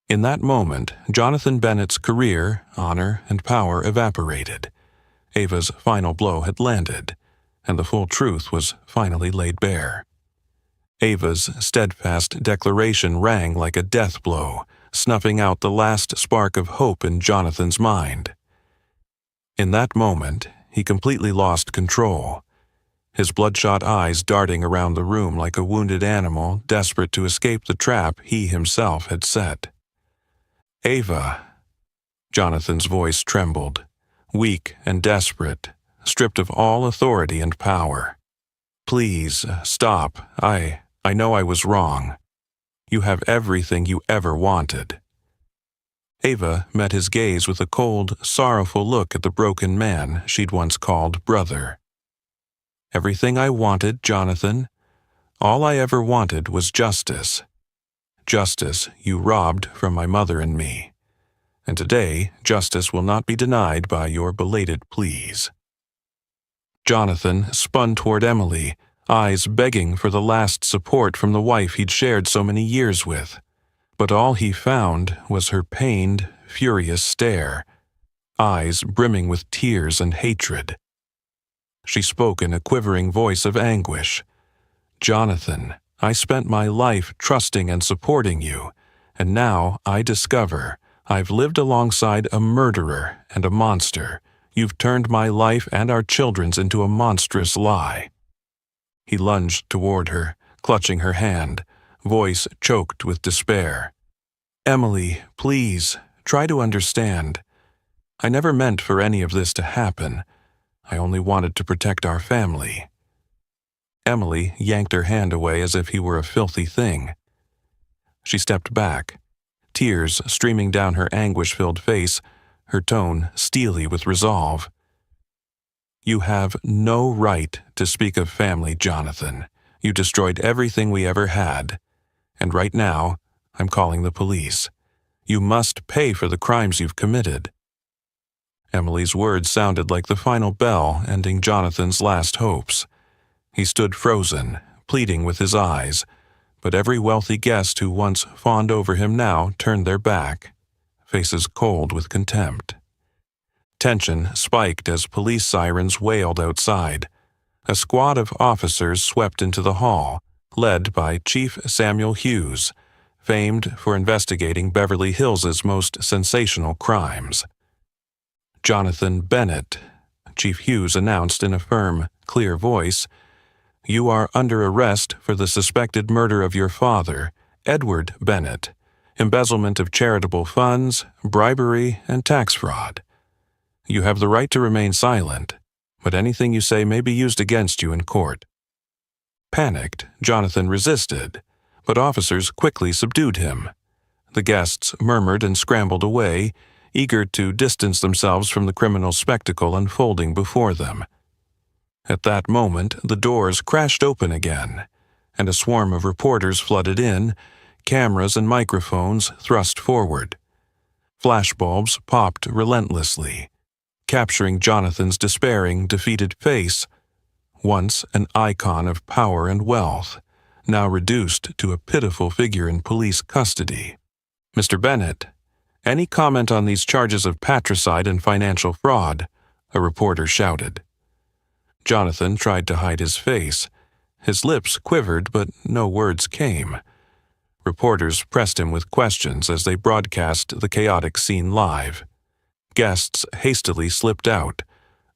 In that moment, Jonathan Bennett's career, honor, and power evaporated. Ava's final blow had landed, and the full truth was finally laid bare. Ava's steadfast declaration rang like a death blow, snuffing out the last spark of hope in Jonathan's mind. In that moment, he completely lost control, his bloodshot eyes darting around the room like a wounded animal desperate to escape the trap he himself had set. Ava. Jonathan's voice trembled, weak and desperate, stripped of all authority and power. Please, stop. I know I was wrong. You have everything you ever wanted. Ava met his gaze with a cold, sorrowful look at the broken man she'd once called brother. Everything I wanted, Jonathan. All I ever wanted was justice. Justice you robbed from my mother and me. And today, justice will not be denied by your belated pleas. Jonathan spun toward Emily, eyes begging for the last support from the wife he'd shared so many years with. But all he found was her pained, furious stare, eyes brimming with tears and hatred. She spoke in a quivering voice of anguish. Jonathan, I spent my life trusting and supporting you, and now I discover I've lived alongside a murderer and a monster. You've turned my life and our children's into a monstrous lie. He lunged toward her, clutching her hand, voice choked with despair. Emily, please, try to understand. I never meant for any of this to happen. I only wanted to protect our family. Emily yanked her hand away as if he were a filthy thing. She stepped back, tears streaming down her anguish-filled face, her tone steely with resolve. You have no right to speak of family, Jonathan. You destroyed everything we ever had. And right now, I'm calling the police. You must pay for the crimes you've committed. Emily's words sounded like the final bell ending Jonathan's last hopes. He stood frozen, pleading with his eyes, but every wealthy guest who once fawned over him now turned their back, faces cold with contempt. Tension spiked as police sirens wailed outside. A squad of officers swept into the hall, led by Chief Samuel Hughes, famed for investigating Beverly Hills' most sensational crimes. Jonathan Bennett, Chief Hughes announced in a firm, clear voice, you are under arrest for the suspected murder of your father, Edward Bennett, embezzlement of charitable funds, bribery, and tax fraud. You have the right to remain silent, but anything you say may be used against you in court. Panicked, Jonathan resisted, but officers quickly subdued him. The guests murmured and scrambled away, eager to distance themselves from the criminal spectacle unfolding before them. At that moment, the doors crashed open again, and a swarm of reporters flooded in, cameras and microphones thrust forward. Flashbulbs popped relentlessly, capturing Jonathan's despairing, defeated face, once an icon of power and wealth, now reduced to a pitiful figure in police custody. "Mr. Bennett, any comment on these charges of patricide and financial fraud?" a reporter shouted. Jonathan tried to hide his face. His lips quivered, but no words came. Reporters pressed him with questions as they broadcast the chaotic scene live. Guests hastily slipped out,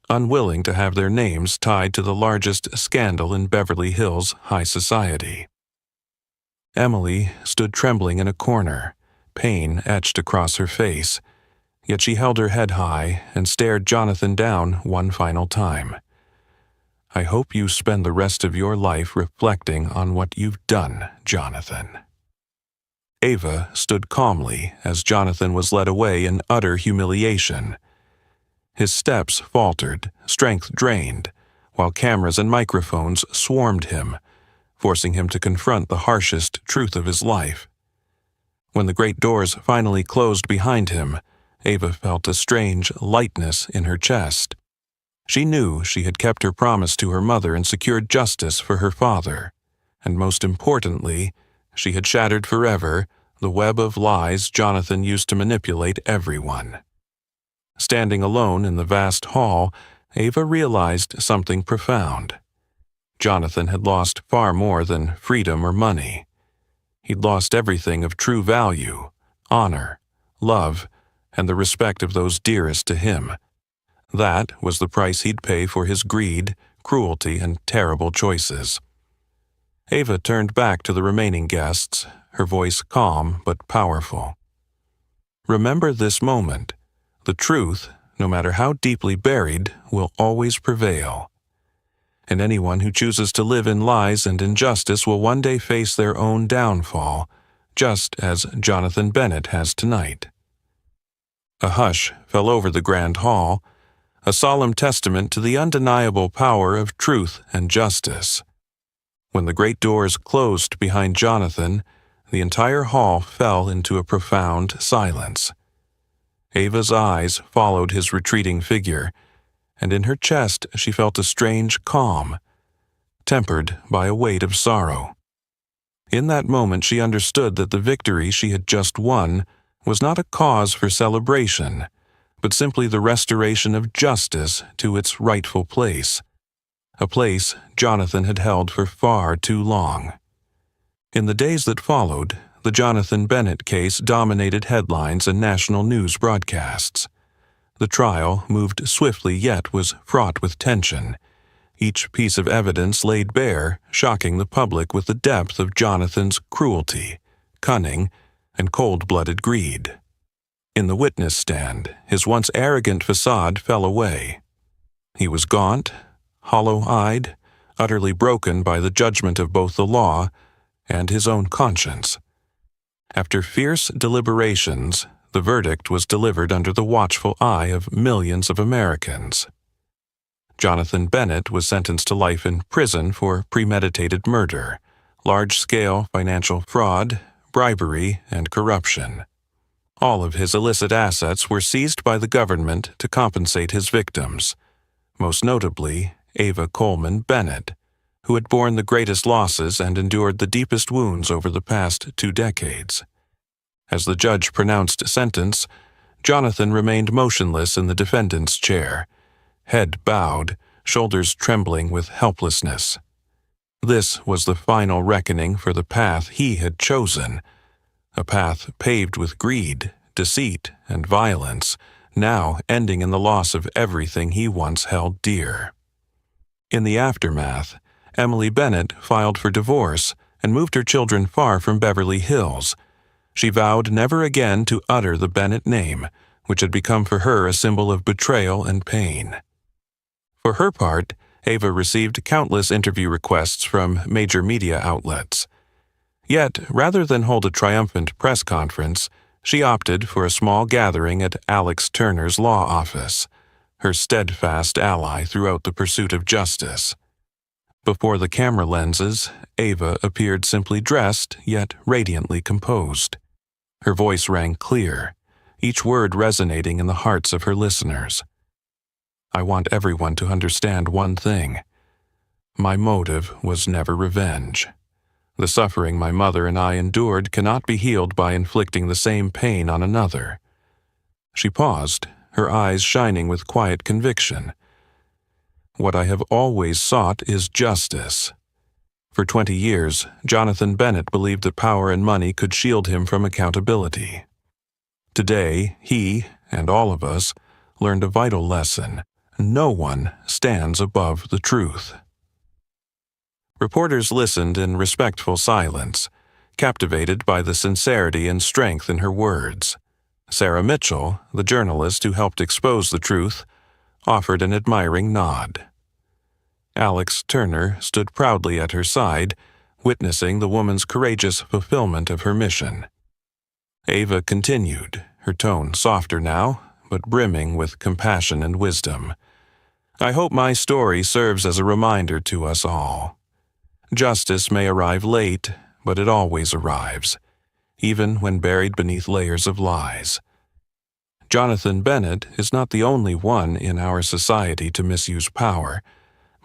unwilling to have their names tied to the largest scandal in Beverly Hills high society. Emily stood trembling in a corner, pain etched across her face, yet she held her head high and stared Jonathan down one final time. "I hope you spend the rest of your life reflecting on what you've done, Jonathan." Ava stood calmly as Jonathan was led away in utter humiliation. His steps faltered, strength drained, while cameras and microphones swarmed him, forcing him to confront the harshest truth of his life. When the great doors finally closed behind him, Ava felt a strange lightness in her chest. She knew she had kept her promise to her mother and secured justice for her father, and most importantly, she had shattered forever the web of lies Jonathan used to manipulate everyone. Standing alone in the vast hall, Ava realized something profound. Jonathan had lost far more than freedom or money. He'd lost everything of true value, honor, love, and the respect of those dearest to him. That was the price he'd pay for his greed, cruelty, and terrible choices. Ava turned back to the remaining guests, her voice calm but powerful. "Remember this moment. The truth, no matter how deeply buried, will always prevail. And anyone who chooses to live in lies and injustice will one day face their own downfall, just as Jonathan Bennett has tonight." A hush fell over the grand hall, a solemn testament to the undeniable power of truth and justice. When the great doors closed behind Jonathan, the entire hall fell into a profound silence. Ava's eyes followed his retreating figure, and in her chest she felt a strange calm, tempered by a weight of sorrow. In that moment she understood that the victory she had just won was not a cause for celebration, but simply the restoration of justice to its rightful place, a place Jonathan had held for far too long. In the days that followed, the Jonathan Bennett case dominated headlines and national news broadcasts. The trial moved swiftly yet was fraught with tension. Each piece of evidence laid bare, shocking the public with the depth of Jonathan's cruelty, cunning, and cold-blooded greed. In the witness stand, his once arrogant facade fell away. He was gaunt, hollow-eyed, utterly broken by the judgment of both the law and his own conscience. After fierce deliberations, the verdict was delivered under the watchful eye of millions of Americans. Jonathan Bennett was sentenced to life in prison for premeditated murder, large-scale financial fraud, bribery, and corruption. All of his illicit assets were seized by the government to compensate his victims, most notably Ava Coleman Bennett, who had borne the greatest losses and endured the deepest wounds over the past 2 decades. As the judge pronounced sentence, Jonathan remained motionless in the defendant's chair, head bowed, shoulders trembling with helplessness. This was the final reckoning for the path he had chosen, a path paved with greed, deceit, and violence, now ending in the loss of everything he once held dear. In the aftermath, Emily Bennett filed for divorce and moved her children far from Beverly Hills. She vowed never again to utter the Bennett name, which had become for her a symbol of betrayal and pain. For her part, Ava received countless interview requests from major media outlets. Yet, rather than hold a triumphant press conference, she opted for a small gathering at Alex Turner's law office, her steadfast ally throughout the pursuit of justice. Before the camera lenses, Ava appeared simply dressed, yet radiantly composed. Her voice rang clear, each word resonating in the hearts of her listeners. I want everyone to understand one thing. My motive was never revenge. The suffering my mother and I endured cannot be healed by inflicting the same pain on another. She paused, her eyes shining with quiet conviction. What I have always sought is justice. For 20 years, Jonathan Bennett believed that power and money could shield him from accountability. Today, he, and all of us, learned a vital lesson. No one stands above the truth. Reporters listened in respectful silence, captivated by the sincerity and strength in her words. Sarah Mitchell, the journalist who helped expose the truth, offered an admiring nod. Alex Turner stood proudly at her side, witnessing the woman's courageous fulfillment of her mission. Ava continued, her tone softer now, but brimming with compassion and wisdom. I hope my story serves as a reminder to us all. Justice may arrive late, but it always arrives, even when buried beneath layers of lies. Jonathan Bennett is not the only one in our society to misuse power,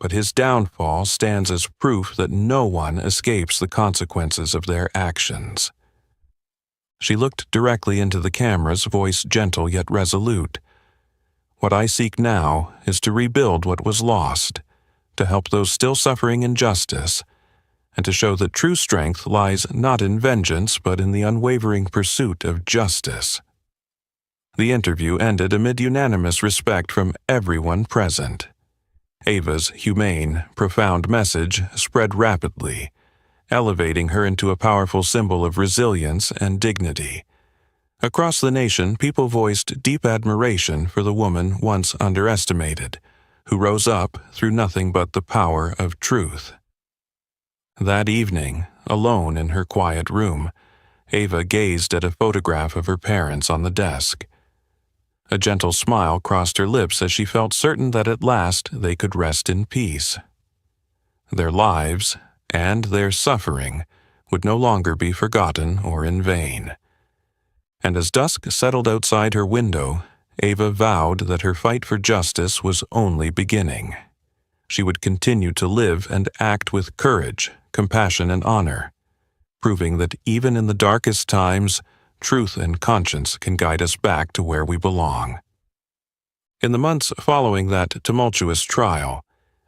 but his downfall stands as proof that no one escapes the consequences of their actions. She looked directly into the cameras, voice gentle yet resolute. What I seek now is to rebuild what was lost, to help those still suffering injustice, and to show that true strength lies not in vengeance but in the unwavering pursuit of justice. The interview ended amid unanimous respect from everyone present. Ava's humane, profound message spread rapidly, elevating her into a powerful symbol of resilience and dignity. Across the nation, people voiced deep admiration for the woman once underestimated, who rose up through nothing but the power of truth. That evening, alone in her quiet room, Ava gazed at a photograph of her parents on the desk. A gentle smile crossed her lips as she felt certain that at last they could rest in peace. Their lives, and their suffering, would no longer be forgotten or in vain. And as dusk settled outside her window, Ava vowed that her fight for justice was only beginning. She would continue to live and act with courage, compassion, and honor, proving that even in the darkest times, truth and conscience can guide us back to where we belong. In the months following that tumultuous trial,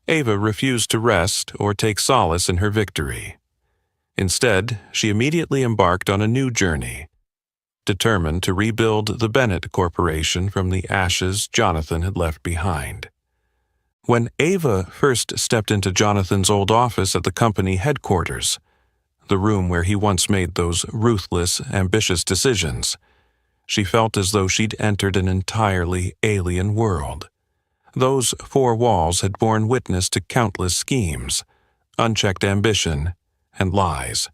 Ava refused to rest or take solace in her victory. Instead, she immediately embarked on a new journey, determined to rebuild the Bennett Corporation from the ashes Jonathan had left behind. When Ava first stepped into Jonathan's old office at the company headquarters, the room where he once made those ruthless, ambitious decisions, she felt as though she'd entered an entirely alien world. Those four walls had borne witness to countless schemes, unchecked ambition, and lies.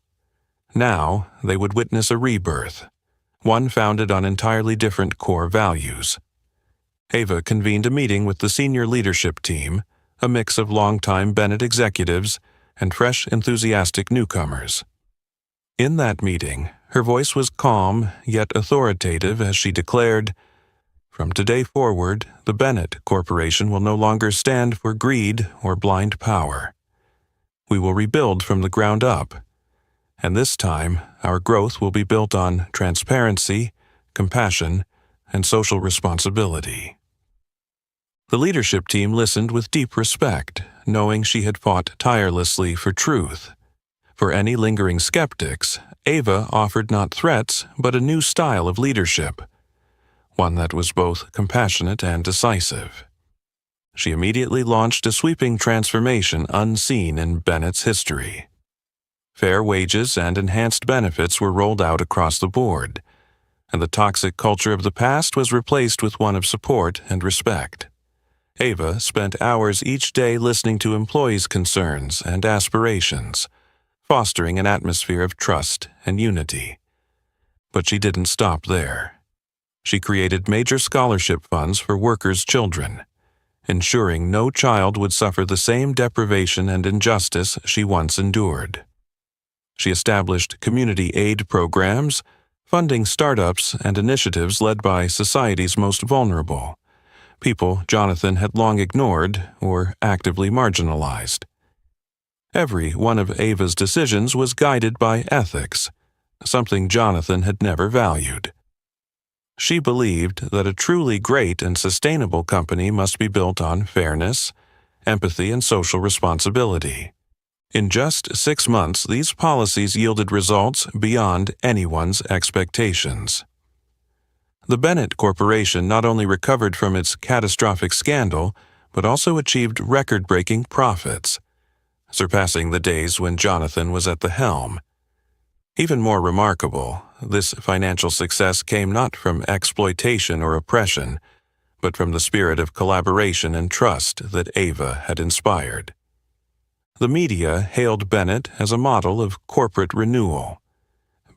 Now they would witness a rebirth, one founded on entirely different core values. Ava convened a meeting with the senior leadership team, a mix of longtime Bennett executives and fresh, enthusiastic newcomers. In that meeting, her voice was calm yet authoritative as she declared, "From today forward, the Bennett Corporation will no longer stand for greed or blind power. We will rebuild from the ground up, and this time our growth will be built on transparency, compassion, and social responsibility." The leadership team listened with deep respect, knowing she had fought tirelessly for truth. For any lingering skeptics, Ava offered not threats but a new style of leadership, one that was both compassionate and decisive. She immediately launched a sweeping transformation unseen in Bennett's history. Fair wages and enhanced benefits were rolled out across the board, and the toxic culture of the past was replaced with one of support and respect. Ava spent hours each day listening to employees' concerns and aspirations, fostering an atmosphere of trust and unity. But she didn't stop there. She created major scholarship funds for workers' children, ensuring no child would suffer the same deprivation and injustice she once endured. She established community aid programs, funding startups and initiatives led by society's most vulnerable, people Jonathan had long ignored or actively marginalized. Every one of Ava's decisions was guided by ethics, something Jonathan had never valued. She believed that a truly great and sustainable company must be built on fairness, empathy, and social responsibility. In just 6 months, these policies yielded results beyond anyone's expectations. The Bennett Corporation not only recovered from its catastrophic scandal, but also achieved record-breaking profits, surpassing the days when Jonathan was at the helm. Even more remarkable, this financial success came not from exploitation or oppression, but from the spirit of collaboration and trust that Ava had inspired. The media hailed Bennett as a model of corporate renewal.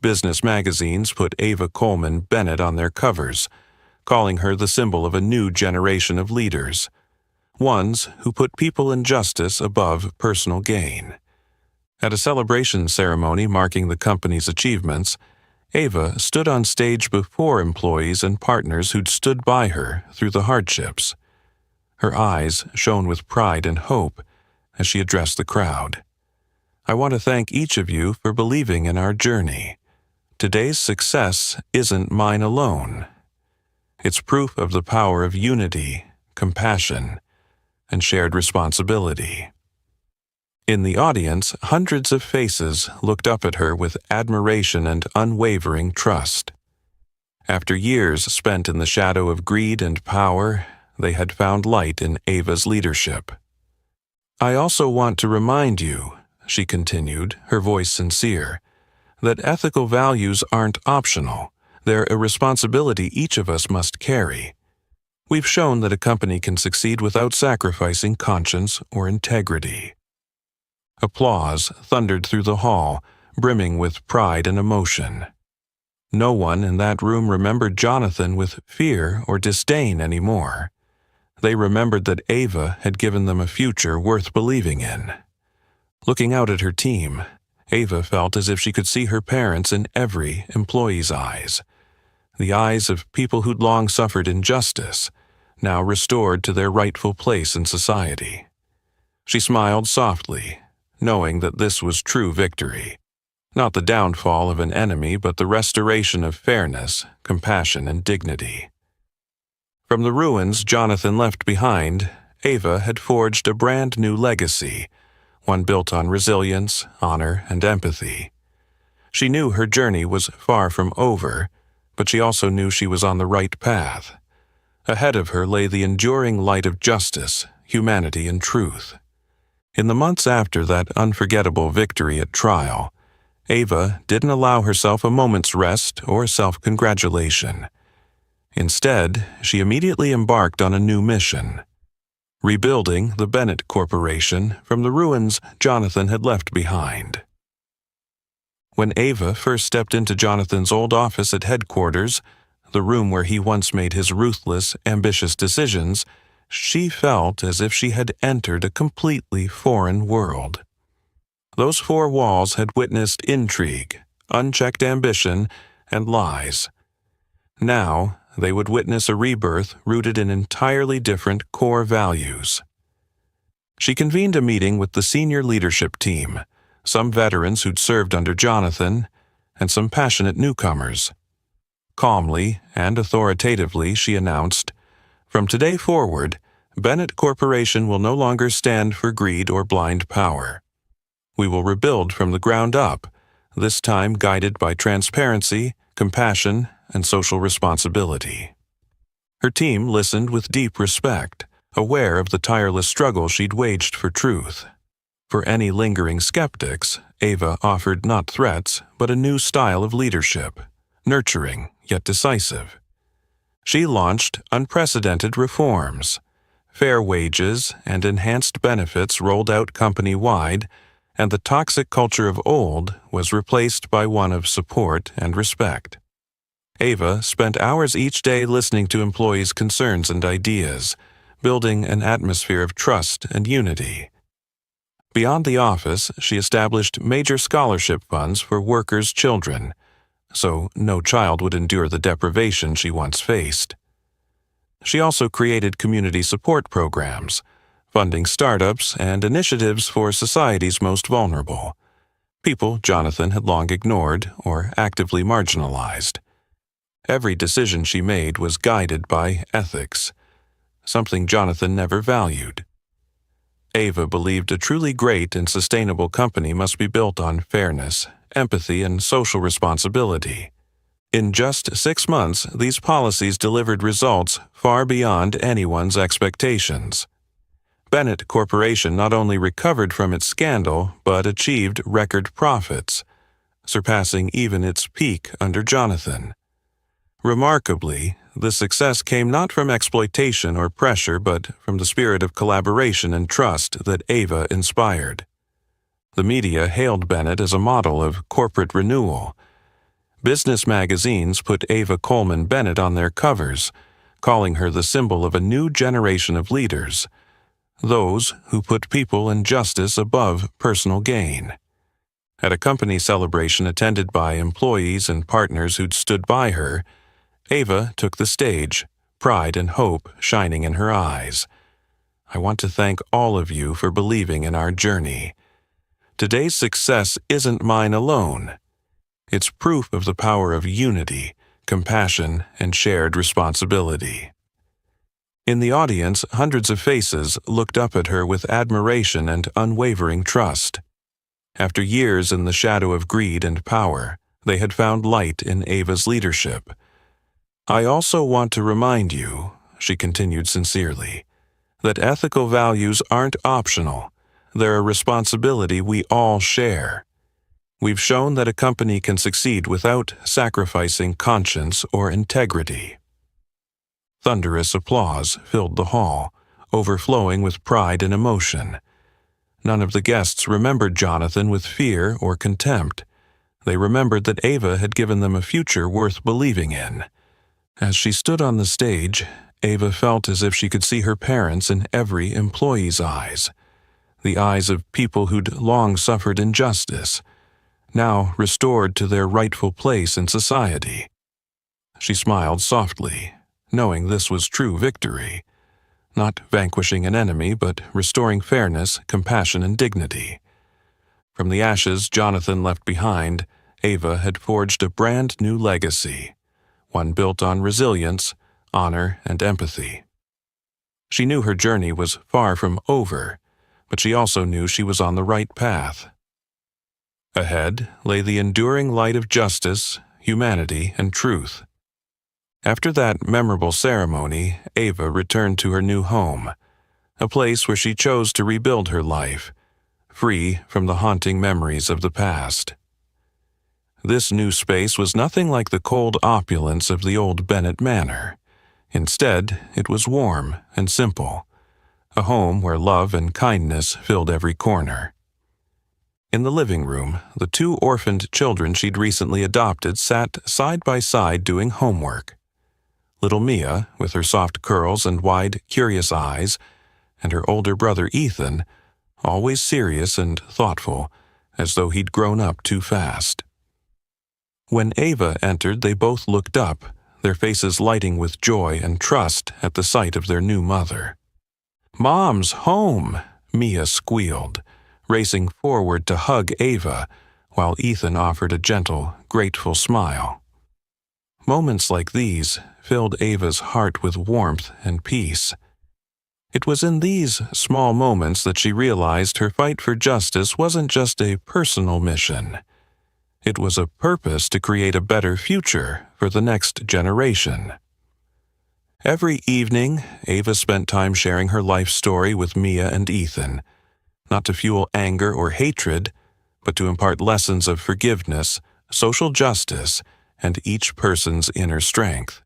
Business magazines put Ava Coleman Bennett on their covers, calling her the symbol of a new generation of leaders, ones who put people and justice above personal gain. At a celebration ceremony marking the company's achievements, Ava stood on stage before employees and partners who'd stood by her through the hardships. Her eyes shone with pride and hope as she addressed the crowd. "I want to thank each of you for believing in our journey. Today's success isn't mine alone. It's proof of the power of unity, compassion, and shared responsibility." In the audience, hundreds of faces looked up at her with admiration and unwavering trust. After years spent in the shadow of greed and power, they had found light in Ava's leadership. "I also want to remind you," she continued, her voice sincere, "that ethical values aren't optional. They're a responsibility each of us must carry. We've shown that a company can succeed without sacrificing conscience or integrity." Applause thundered through the hall, brimming with pride and emotion. No one in that room remembered Jonathan with fear or disdain anymore. They remembered that Ava had given them a future worth believing in. Looking out at her team, Ava felt as if she could see her parents in every employee's eyes, the eyes of people who'd long suffered injustice, now restored to their rightful place in society. She smiled softly, knowing that this was true victory, not the downfall of an enemy, but the restoration of fairness, compassion, and dignity. From the ruins Jonathan left behind, Ava had forged a brand new legacy, one built on resilience, honor, and empathy. She knew her journey was far from over, but she also knew she was on the right path. Ahead of her lay the enduring light of justice, humanity, and truth. In the months after that unforgettable victory at trial, Ava didn't allow herself a moment's rest or self-congratulation. Instead, she immediately embarked on a new mission: rebuilding the Bennett Corporation from the ruins Jonathan had left behind. When Ava first stepped into Jonathan's old office at headquarters, the room where he once made his ruthless, ambitious decisions, she felt as if she had entered a completely foreign world. Those four walls had witnessed intrigue, unchecked ambition, and lies. Now, they would witness a rebirth rooted in entirely different core values. She convened a meeting with the senior leadership team, some veterans who'd served under Jonathan, and some passionate newcomers. Calmly and authoritatively, she announced, "From today forward, Bennett Corporation will no longer stand for greed or blind power. We will rebuild from the ground up, this time guided by transparency, compassion, and social responsibility." Her team listened with deep respect, aware of the tireless struggle she'd waged for truth. For any lingering skeptics, Ava offered not threats, but a new style of leadership, nurturing yet decisive. She launched unprecedented reforms. Fair wages and enhanced benefits rolled out company-wide, and the toxic culture of old was replaced by one of support and respect. Ava spent hours each day listening to employees' concerns and ideas, building an atmosphere of trust and unity. Beyond the office, she established major scholarship funds for workers' children, so no child would endure the deprivation she once faced. She also created community support programs, funding startups and initiatives for society's most vulnerable, people Jonathan had long ignored or actively marginalized. Every decision she made was guided by ethics, something Jonathan never valued. Ava believed a truly great and sustainable company must be built on fairness, empathy, and social responsibility. In just 6 months, these policies delivered results far beyond anyone's expectations. Bennett Corporation not only recovered from its scandal, but achieved record profits, surpassing even its peak under Jonathan. Remarkably, the success came not from exploitation or pressure, but from the spirit of collaboration and trust that Ava inspired. The media hailed Bennett as a model of corporate renewal. Business magazines put Ava Coleman Bennett on their covers, calling her the symbol of a new generation of leaders, those who put people and justice above personal gain. At a company celebration attended by employees and partners who'd stood by her, Ava took the stage, pride and hope shining in her eyes. "I want to thank all of you for believing in our journey. Today's success isn't mine alone. It's proof of the power of unity, compassion, and shared responsibility." In the audience, hundreds of faces looked up at her with admiration and unwavering trust. After years in the shadow of greed and power, they had found light in Ava's leadership. "I also want to remind you," she continued sincerely, "that ethical values aren't optional. They're a responsibility we all share. We've shown that a company can succeed without sacrificing conscience or integrity." Thunderous applause filled the hall, overflowing with pride and emotion. None of the guests remembered Jonathan with fear or contempt. They remembered that Ava had given them a future worth believing in. As she stood on the stage, Ava felt as if she could see her parents in every employee's eyes, the eyes of people who'd long suffered injustice, now restored to their rightful place in society. She smiled softly, knowing this was true victory, not vanquishing an enemy, but restoring fairness, compassion, and dignity. From the ashes Jonathan left behind, Ava had forged a brand new legacy, one built on resilience, honor, and empathy. She knew her journey was far from over, but she also knew she was on the right path. Ahead lay the enduring light of justice, humanity, and truth. After that memorable ceremony, Ava returned to her new home, a place where she chose to rebuild her life, free from the haunting memories of the past. This new space was nothing like the cold opulence of the old Bennett Manor. Instead, it was warm and simple, a home where love and kindness filled every corner. In the living room, the 2 orphaned children she'd recently adopted sat side by side doing homework. Little Mia, with her soft curls and wide, curious eyes, and her older brother Ethan, always serious and thoughtful, as though he'd grown up too fast. When Ava entered, they both looked up, their faces lighting with joy and trust at the sight of their new mother. "Mom's home!" Mia squealed, racing forward to hug Ava, while Ethan offered a gentle, grateful smile. Moments like these filled Ava's heart with warmth and peace. It was in these small moments that she realized her fight for justice wasn't just a personal mission. It was a purpose to create a better future for the next generation. Every evening, Ava spent time sharing her life story with Mia and Ethan, not to fuel anger or hatred, but to impart lessons of forgiveness, social justice, and each person's inner strength.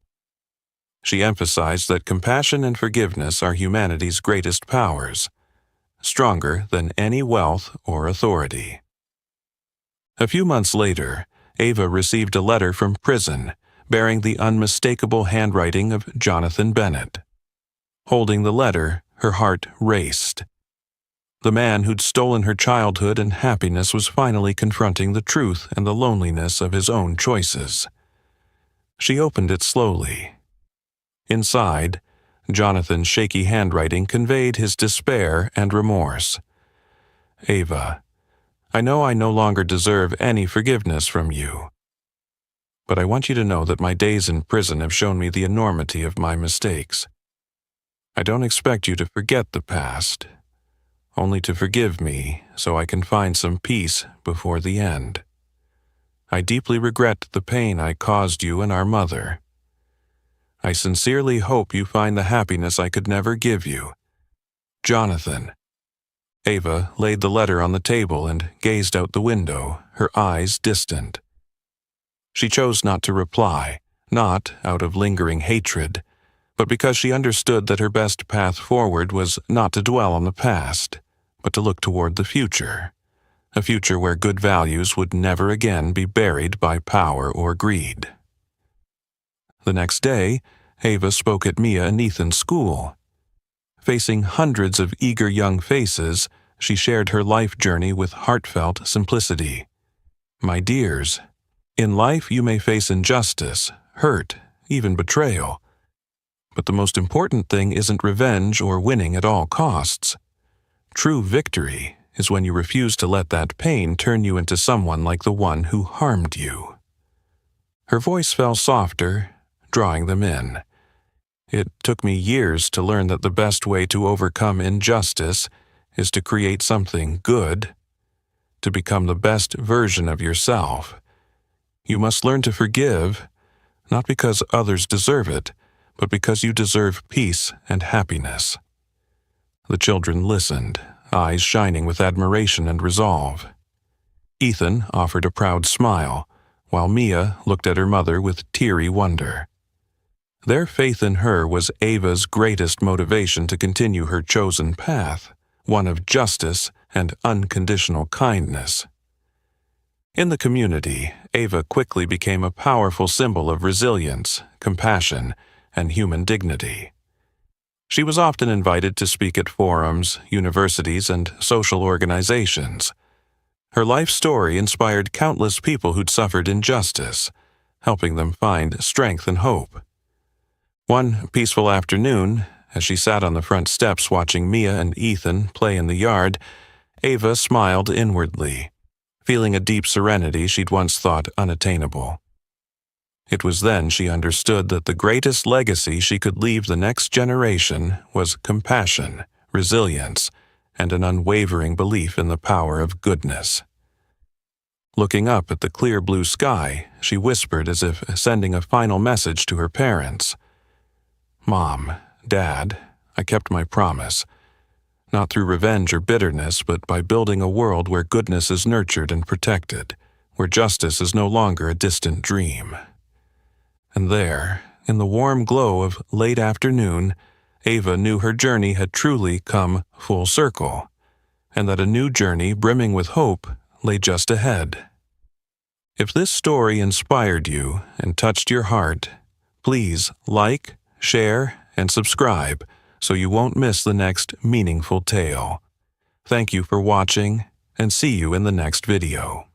She emphasized that compassion and forgiveness are humanity's greatest powers, stronger than any wealth or authority. A few months later, Ava received a letter from prison bearing the unmistakable handwriting of Jonathan Bennett. Holding the letter, her heart raced. The man who'd stolen her childhood and happiness was finally confronting the truth and the loneliness of his own choices. She opened it slowly. Inside, Jonathan's shaky handwriting conveyed his despair and remorse. Ava, I know I no longer deserve any forgiveness from you. But I want you to know that my days in prison have shown me the enormity of my mistakes. I don't expect you to forget the past, only to forgive me so I can find some peace before the end. I deeply regret the pain I caused you and our mother. I sincerely hope you find the happiness I could never give you. Jonathan. Ava laid the letter on the table and gazed out the window, her eyes distant. She chose not to reply, not out of lingering hatred, but because she understood that her best path forward was not to dwell on the past, but to look toward the future, a future where good values would never again be buried by power or greed. The next day, Ava spoke at Mia and Ethan's school. Facing hundreds of eager young faces, she shared her life journey with heartfelt simplicity. My dears, in life you may face injustice, hurt, even betrayal. But the most important thing isn't revenge or winning at all costs. True victory is when you refuse to let that pain turn you into someone like the one who harmed you. Her voice fell softer, drawing them in. It took me years to learn that the best way to overcome injustice is to create something good, to become the best version of yourself. You must learn to forgive, not because others deserve it, but because you deserve peace and happiness. The children listened, eyes shining with admiration and resolve. Ethan offered a proud smile, while Mia looked at her mother with teary wonder. Their faith in her was Ava's greatest motivation to continue her chosen path, one of justice and unconditional kindness. In the community, Ava quickly became a powerful symbol of resilience, compassion, and human dignity. She was often invited to speak at forums, universities, and social organizations. Her life story inspired countless people who'd suffered injustice, helping them find strength and hope. One peaceful afternoon, as she sat on the front steps watching Mia and Ethan play in the yard, Ava smiled inwardly, feeling a deep serenity she'd once thought unattainable. It was then she understood that the greatest legacy she could leave the next generation was compassion, resilience, and an unwavering belief in the power of goodness. Looking up at the clear blue sky, she whispered as if sending a final message to her parents. Mom, Dad, I kept my promise. Not through revenge or bitterness, but by building a world where goodness is nurtured and protected, where justice is no longer a distant dream. And there, in the warm glow of late afternoon, Ava knew her journey had truly come full circle, and that a new journey brimming with hope lay just ahead. If this story inspired you and touched your heart, please like, share, and subscribe so you won't miss the next meaningful tale. Thank you for watching, and see you in the next video.